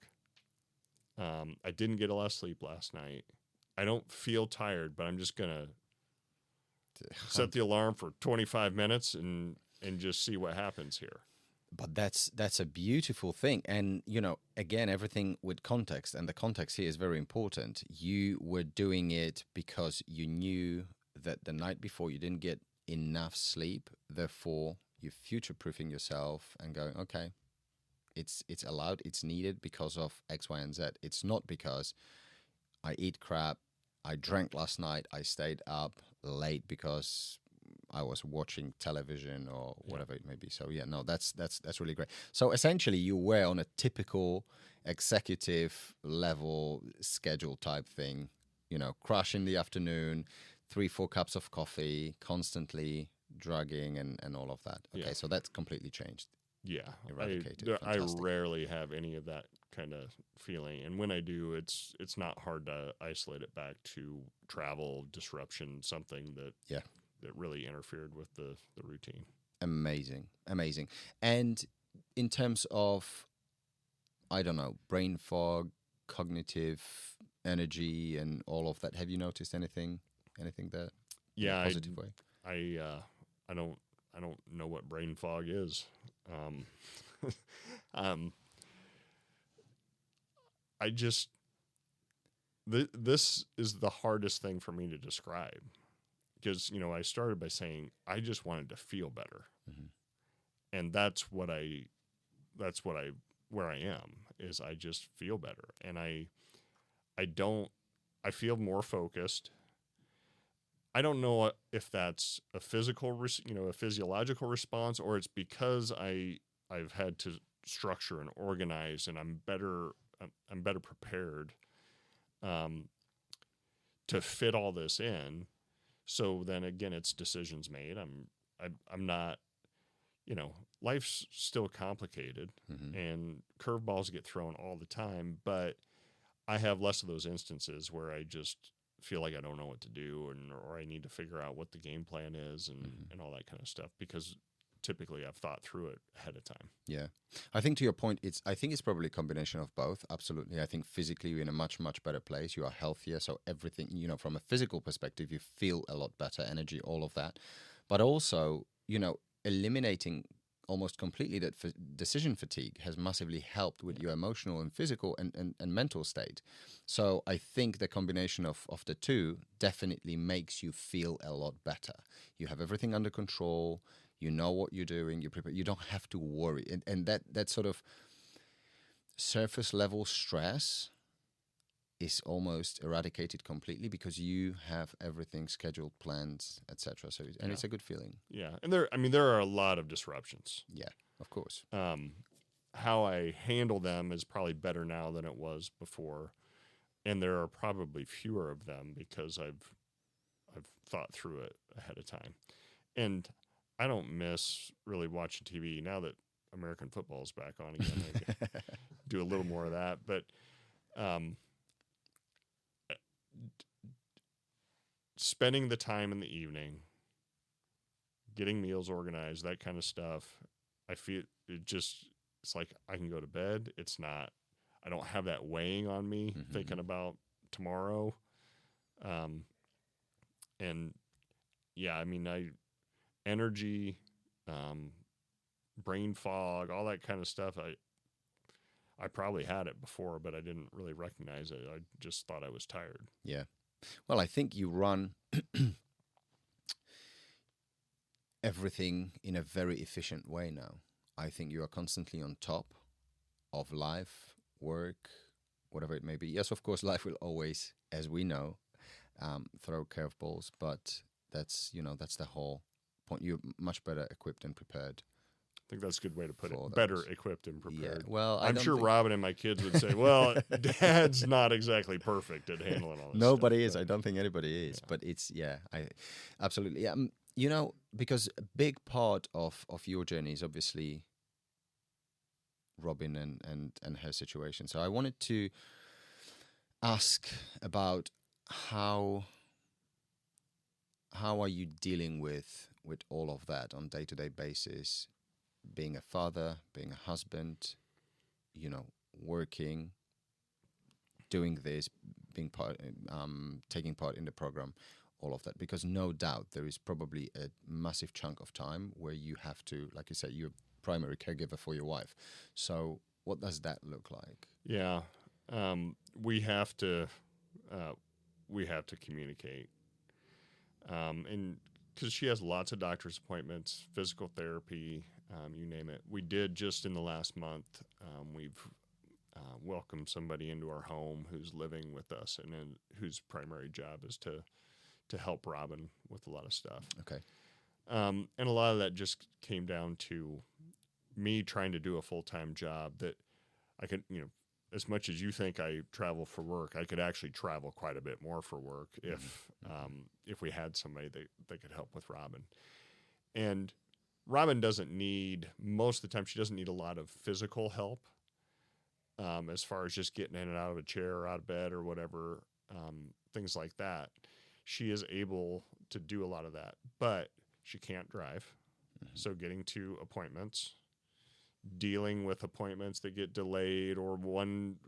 I didn't get a lot of sleep last night. I don't feel tired, but I'm just going to set the alarm for 25 minutes and just see what happens here. But that's a beautiful thing. And, again, everything with context, and the context here is very important. You were doing it because you knew that the night before you didn't get enough sleep. Therefore, you're future-proofing yourself and going, okay, it's allowed, it's needed because of X, Y, and Z. It's not because I eat crap, I drank last night, I stayed up late because I was watching television or whatever it may be. So no, that's really great. So essentially, you were on a typical executive level schedule type thing. Crash in the afternoon, 3-4 cups of coffee, constantly drugging and all of that. Okay, so that's completely changed. Yeah, eradicated. I rarely have any of that kind of feeling, and when I do, it's not hard to isolate it back to travel disruption, something that really interfered with the routine. Amazing. And in terms of, I don't know, brain fog, cognitive energy, and all of that, have you noticed anything there? Yeah, in a positive way. I don't know what brain fog is. I just this is the hardest thing for me to describe. Because, I started by saying I just wanted to feel better. Mm-hmm. And where I am is I just feel better. And I feel more focused. I don't know if that's a a physiological response, or it's because I've had to structure and organize, and I'm better prepared um, to fit all this in. So then again, it's decisions made. I'm not, life's still complicated, Mm-hmm. and curveballs get thrown all the time, but I have less of those instances where I just feel like I don't know what to do, or I need to figure out what the game plan is, Mm-hmm. and all that kind of stuff, because typically I've thought through it ahead of time. Yeah, I think to your point, I think it's probably a combination of both. Absolutely, I think physically you're in a much better place. You are healthier, so everything, from a physical perspective, you feel a lot better, energy, all of that. But also, eliminating almost completely that decision fatigue has massively helped with your emotional and physical and mental state. So I think the combination of the two definitely makes you feel a lot better. You have everything under control. You know what you're doing. You prepare. You don't have to worry, and that sort of surface level stress is almost eradicated completely because you have everything scheduled, planned, etc. So, and it's a good feeling. Yeah, and there are a lot of disruptions. Yeah, of course. How I handle them is probably better now than it was before, and there are probably fewer of them because I've thought through it ahead of time. And I don't miss really watching TV now that American football is back on again. I do a little more of that, but spending the time in the evening, getting meals organized, that kind of stuff, I feel it's like I can go to bed. It's not, I don't have that weighing on me thinking about tomorrow. And yeah, energy, brain fog, all that kind of stuff. I probably had it before, but I didn't really recognize it. I just thought I was tired. Yeah. Well, I think you run everything in a very efficient way now. I think you are constantly on top of life, work, whatever it may be. Yes, of course, life will always, as we know, throw curveballs, but that's the whole point. You're much better equipped and prepared. I think that's a good way to put it. For Better those. equipped and prepared. Yeah. Well, I'm sure Robin and my kids would say, well, Dad's not exactly perfect at handling all this Nobody stuff, is. but I don't think anybody is. But it's, I absolutely. Yeah. Because a big part of your journey is obviously Robin and her situation. So I wanted to ask about how are you dealing with all of that on day-to-day basis, being a father, being a husband, working, doing this, being part, taking part in the program, all of that, because no doubt there is probably a massive chunk of time where you have to, like you said, you're primary caregiver for your wife. So what does that look like? yeah, we have to communicate, and because she has lots of doctor's appointments, physical therapy, you name it. We did just in the last month. We've welcomed somebody into our home who's living with us, and then whose primary job is to help Robin with a lot of stuff. Okay. And a lot of that just came down to me trying to do a full-time job that I could, as much as you think I travel for work, I could actually travel quite a bit more for work if we had somebody that could help with Robin. And Robin doesn't need, most of the time, she doesn't need a lot of physical help as far as just getting in and out of a chair or out of bed or whatever, things like that. She is able to do a lot of that, but she can't drive. So getting to appointments, dealing with appointments that get delayed or one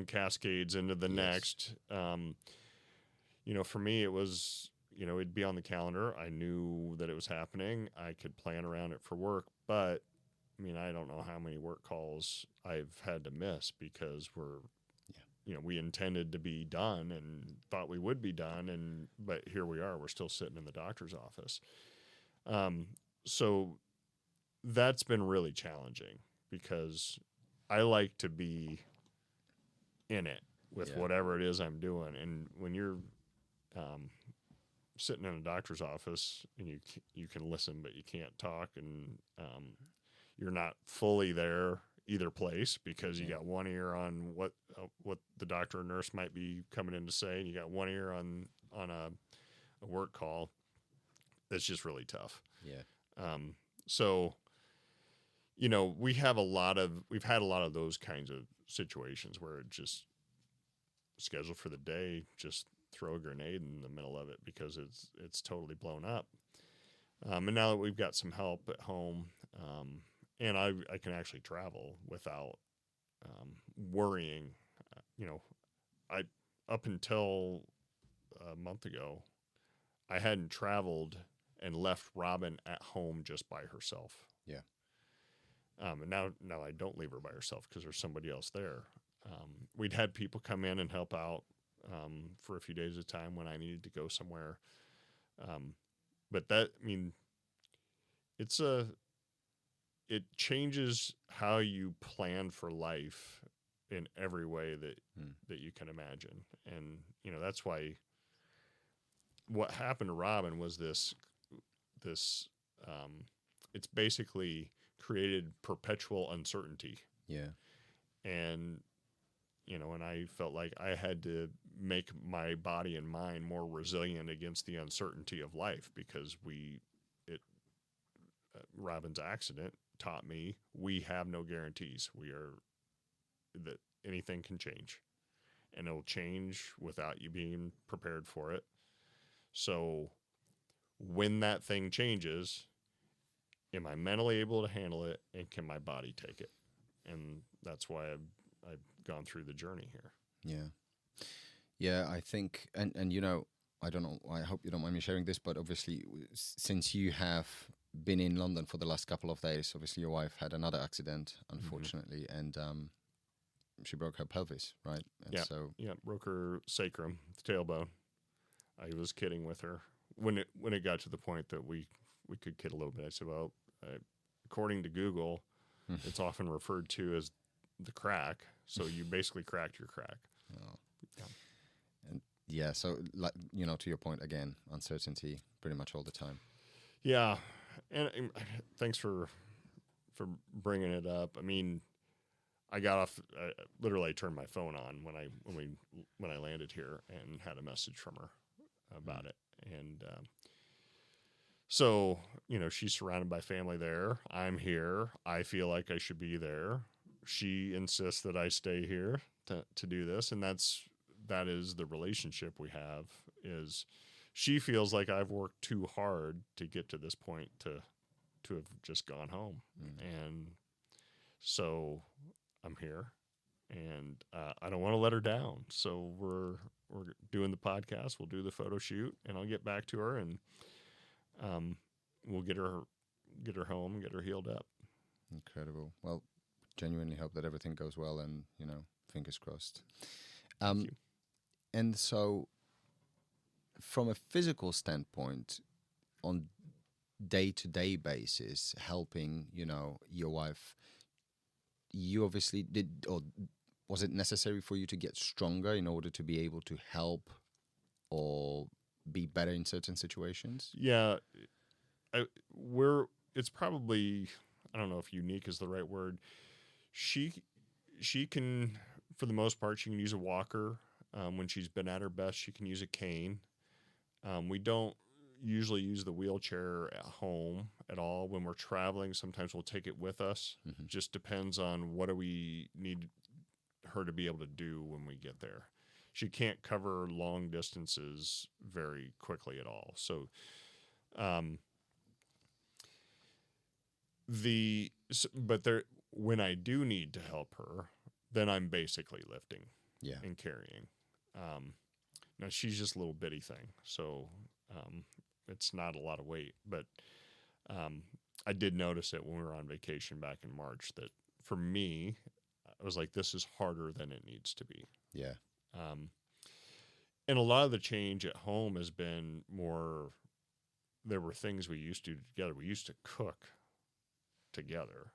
cascades into the next. For me, it was, it'd be on the calendar. I knew that it was happening. I could plan around it for work, but I don't know how many work calls I've had to miss because we intended to be done and thought we would be done, but here we are. We're still sitting in the doctor's office. So that's been really challenging because I like to be in it with whatever it is I'm doing. And when you're sitting in a doctor's office and you can listen, but you can't talk, and you're not fully there either place because you got one ear on what the doctor or nurse might be coming in to say, and you got one ear on a work call. That's just really tough. Yeah. So, we've had a lot of those kinds of situations where it just scheduled for the day, just throw a grenade in the middle of it because it's totally blown up. And now that we've got some help at home, and I can actually travel without worrying. I up until a month ago, I hadn't traveled and left Robin at home just by herself. Yeah. And now I don't leave her by herself because there's somebody else there. We'd had people come in and help out for a few days at a time when I needed to go somewhere. But it changes how you plan for life in every way that you can imagine. And, that's why what happened to Robin was this, it's basically created perpetual uncertainty. Yeah. And, and I felt like I had to make my body and mind more resilient against the uncertainty of life because Robin's accident taught me we have no guarantees. That anything can change, and it'll change without you being prepared for it. So when that thing changes, am I mentally able to handle it, and can my body take it? And that's why I've gone through the journey here. Yeah. Yeah, I think, and I don't know, I hope you don't mind me sharing this, but obviously since you have been in London for the last couple of days, obviously your wife had another accident, unfortunately, and she broke her pelvis, right? And broke her sacrum, the tailbone. I was kidding with her when it got to the point that we could kid a little bit. I said, well, according to Google, it's often referred to as the crack. So you basically cracked your crack. Oh. Yeah. And so to your point again, uncertainty pretty much all the time. Yeah, and thanks for bringing it up. I mean, I got off. Literally, turned my phone on when I landed here and had a message from her about it. And so she's surrounded by family there. I'm here. I feel like I should be there. She insists that I stay here to do this, and that is the relationship we have. Is she feels like I've worked too hard to get to this point to have just gone home, and so I'm here, and I don't want to let her down. So we're doing the podcast. We'll do the photo shoot, and I'll get back to her, and we'll get her home, get her healed up. Incredible. Well, genuinely hope that everything goes well, and fingers crossed. Thank you. And so, from a physical standpoint, on day-to-day basis, helping your wife, you obviously did, or was it necessary for you to get stronger in order to be able to help or be better in certain situations? Yeah, it's probably, I don't know if unique is the right word. She can, for the most part, she can use a walker. When she's been at her best, she can use a cane. We don't usually use the wheelchair at home at all. When we're traveling, sometimes we'll take it with us. Mm-hmm. Just depends on what do we need her to be able to do when we get there. She can't cover long distances very quickly at all. So, when I do need to help her, then I'm basically lifting and carrying. Now she's just a little bitty thing, so it's not a lot of weight. But I did notice it when we were on vacation back in March that for me, I was like, this is harder than it needs to be. Yeah. And a lot of the change at home has been more, there were things we used to do together. We used to cook together,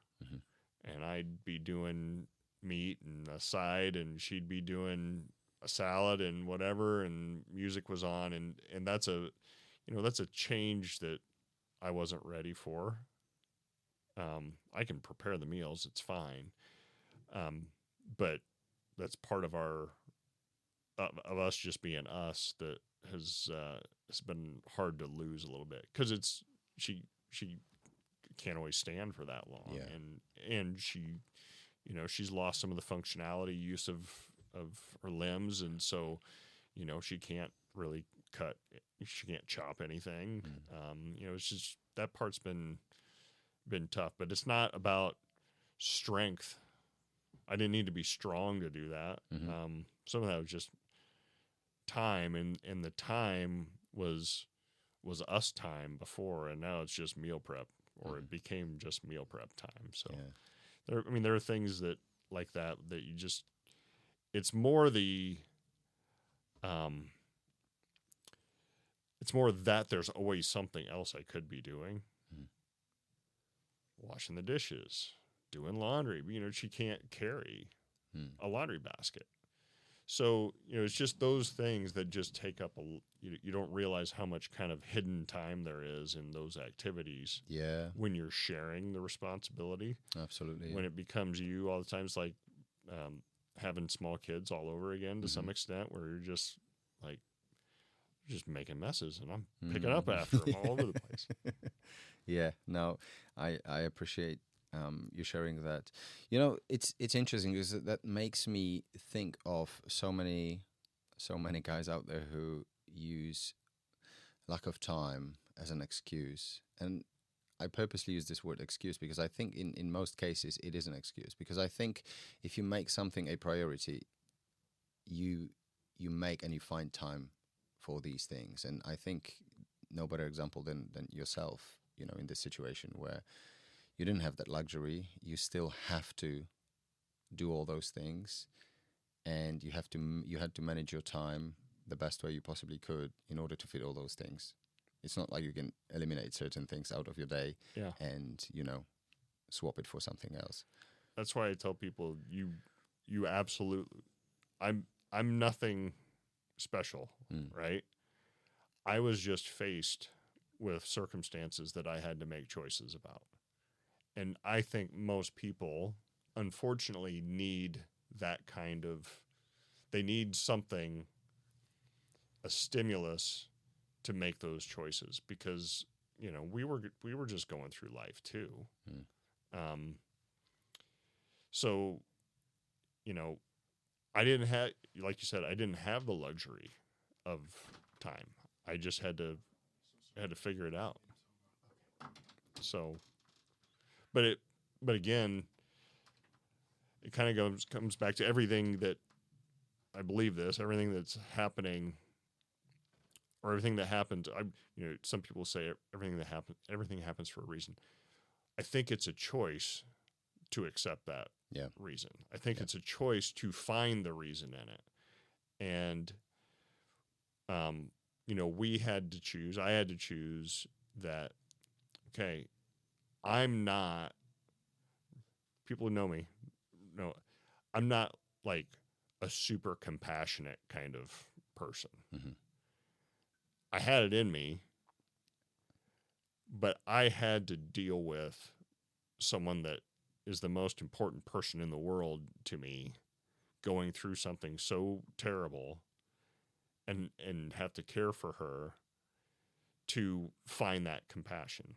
and I'd be doing meat and a side, and she'd be doing a salad and whatever, and music was on, and that's that's a change that I wasn't ready for. I can prepare the meals, it's fine. But that's part of of us just being us that has been hard to lose a little bit, because she can't always stand for that long. And she, she's lost some of the functionality, use of her limbs, and so she can't really she can't chop anything. It's just that part's been tough, but it's not about strength. I didn't need to be strong to do that. Some of that was just time, and the time was us time before, and now it's just meal prep, or it became just meal prep time. So there are things that like that you just, it's more that there's always something else I could be doing. Washing the dishes, doing laundry. She can't carry a laundry basket. So, it's just those things that just take up you don't realize how much kind of hidden time there is in those activities. Yeah. When you're sharing the responsibility. Absolutely. When it becomes you all the time, it's like having small kids all over again to some extent, where you're just like, just making messes, and I'm picking up after them all over the place. Yeah, no, I appreciate you sharing that. It's interesting because that makes me think of so many guys out there who use lack of time as an excuse. And I purposely use this word excuse because I think in most cases it is an excuse. Because I think if you make something a priority, you make and you find time for these things. And I think no better example than yourself, in this situation where you didn't have that luxury. You still have to do all those things, and you had to manage your time the best way you possibly could in order to fit all those things. It's not like you can eliminate certain things out of your day and, swap it for something else. That's why I tell people you absolutely, I'm nothing special, right? I was just faced with circumstances that I had to make choices about. And I think most people, unfortunately, need that kind of, they need something, a stimulus to make those choices, because, we were just going through life too. So, I didn't have, like you said, I didn't have the luxury of time. I just had to figure it out. So, but again, it kind of comes back to everything that, I believe this, everything that's happening, or everything that happened. Some people say everything happens for a reason. I think it's a choice to accept that reason. I think it's a choice to find the reason in it. And, we had to choose, I had to choose that, okay, people who know me know, I'm not like a super compassionate kind of person. I had it in me, but I had to deal with someone that is the most important person in the world to me going through something so terrible, and have to care for her, to find that compassion.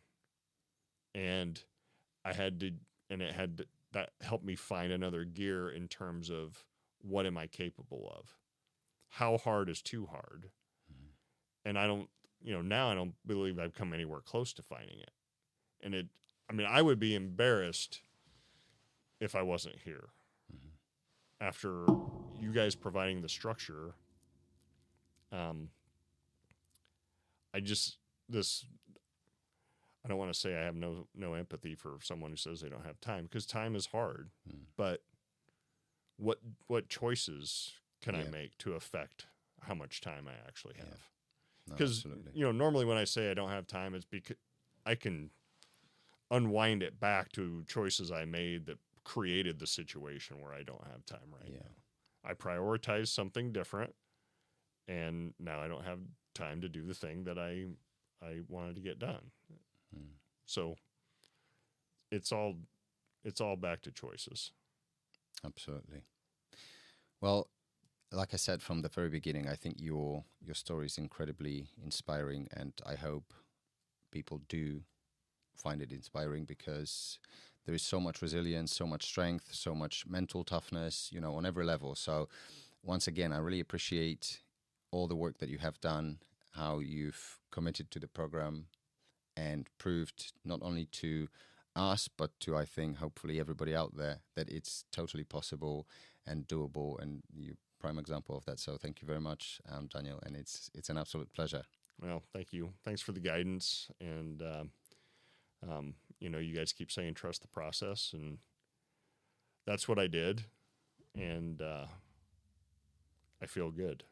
And that helped me find another gear in terms of, what am I capable of? How hard is too hard? And I don't, now I don't believe I've come anywhere close to finding it. And I would be embarrassed if I wasn't here. After you guys providing the structure, I don't want to say I have no empathy for someone who says they don't have time, because time is hard. But what choices can I make to affect how much time I actually have? Because normally when I say I don't have time, it's because I can unwind it back to choices I made that created the situation where I don't have time right now. I prioritized something different, and now I don't have time to do the thing that I I wanted to get done. Mm. So it's all back to choices. Absolutely. Well, like I said from the very beginning, I think your story is incredibly inspiring, and I hope people do find it inspiring, because there is so much resilience, so much strength, so much mental toughness, on every level. So once again, I really appreciate all the work that you have done, how you've committed to the program and proved not only to us, but to, I think, hopefully everybody out there, that it's totally possible and doable, and you prime example of that. So thank you very much, Daniel, and it's an absolute pleasure. Well, thank you. Thanks for the guidance, and you guys keep saying trust the process, and that's what I did, and I feel good.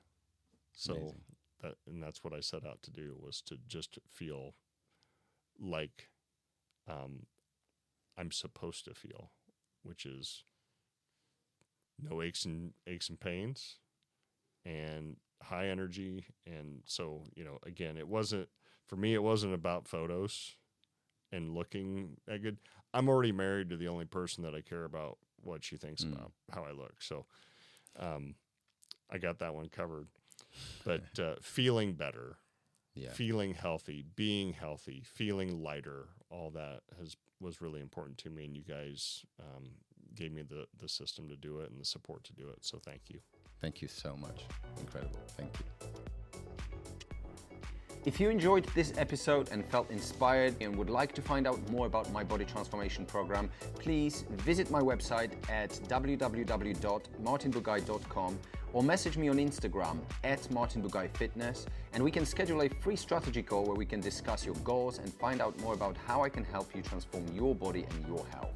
So Amazing. that's what I set out to do, was to just feel like I'm supposed to feel, which is no aches and pains and high energy. And so, again, it wasn't about photos and looking that good. I'm already married to the only person that I care about what she thinks about how I look. So I got that one covered. But feeling better, feeling healthy, being healthy, feeling lighter, all that was really important to me. And you guys gave me the system to do it and the support to do it. So thank you. Thank you so much. Incredible. Thank you. If you enjoyed this episode and felt inspired and would like to find out more about my body transformation program, please visit my website at www.martinbugai.com or message me on Instagram at martinbugayfitness, and we can schedule a free strategy call where we can discuss your goals and find out more about how I can help you transform your body and your health.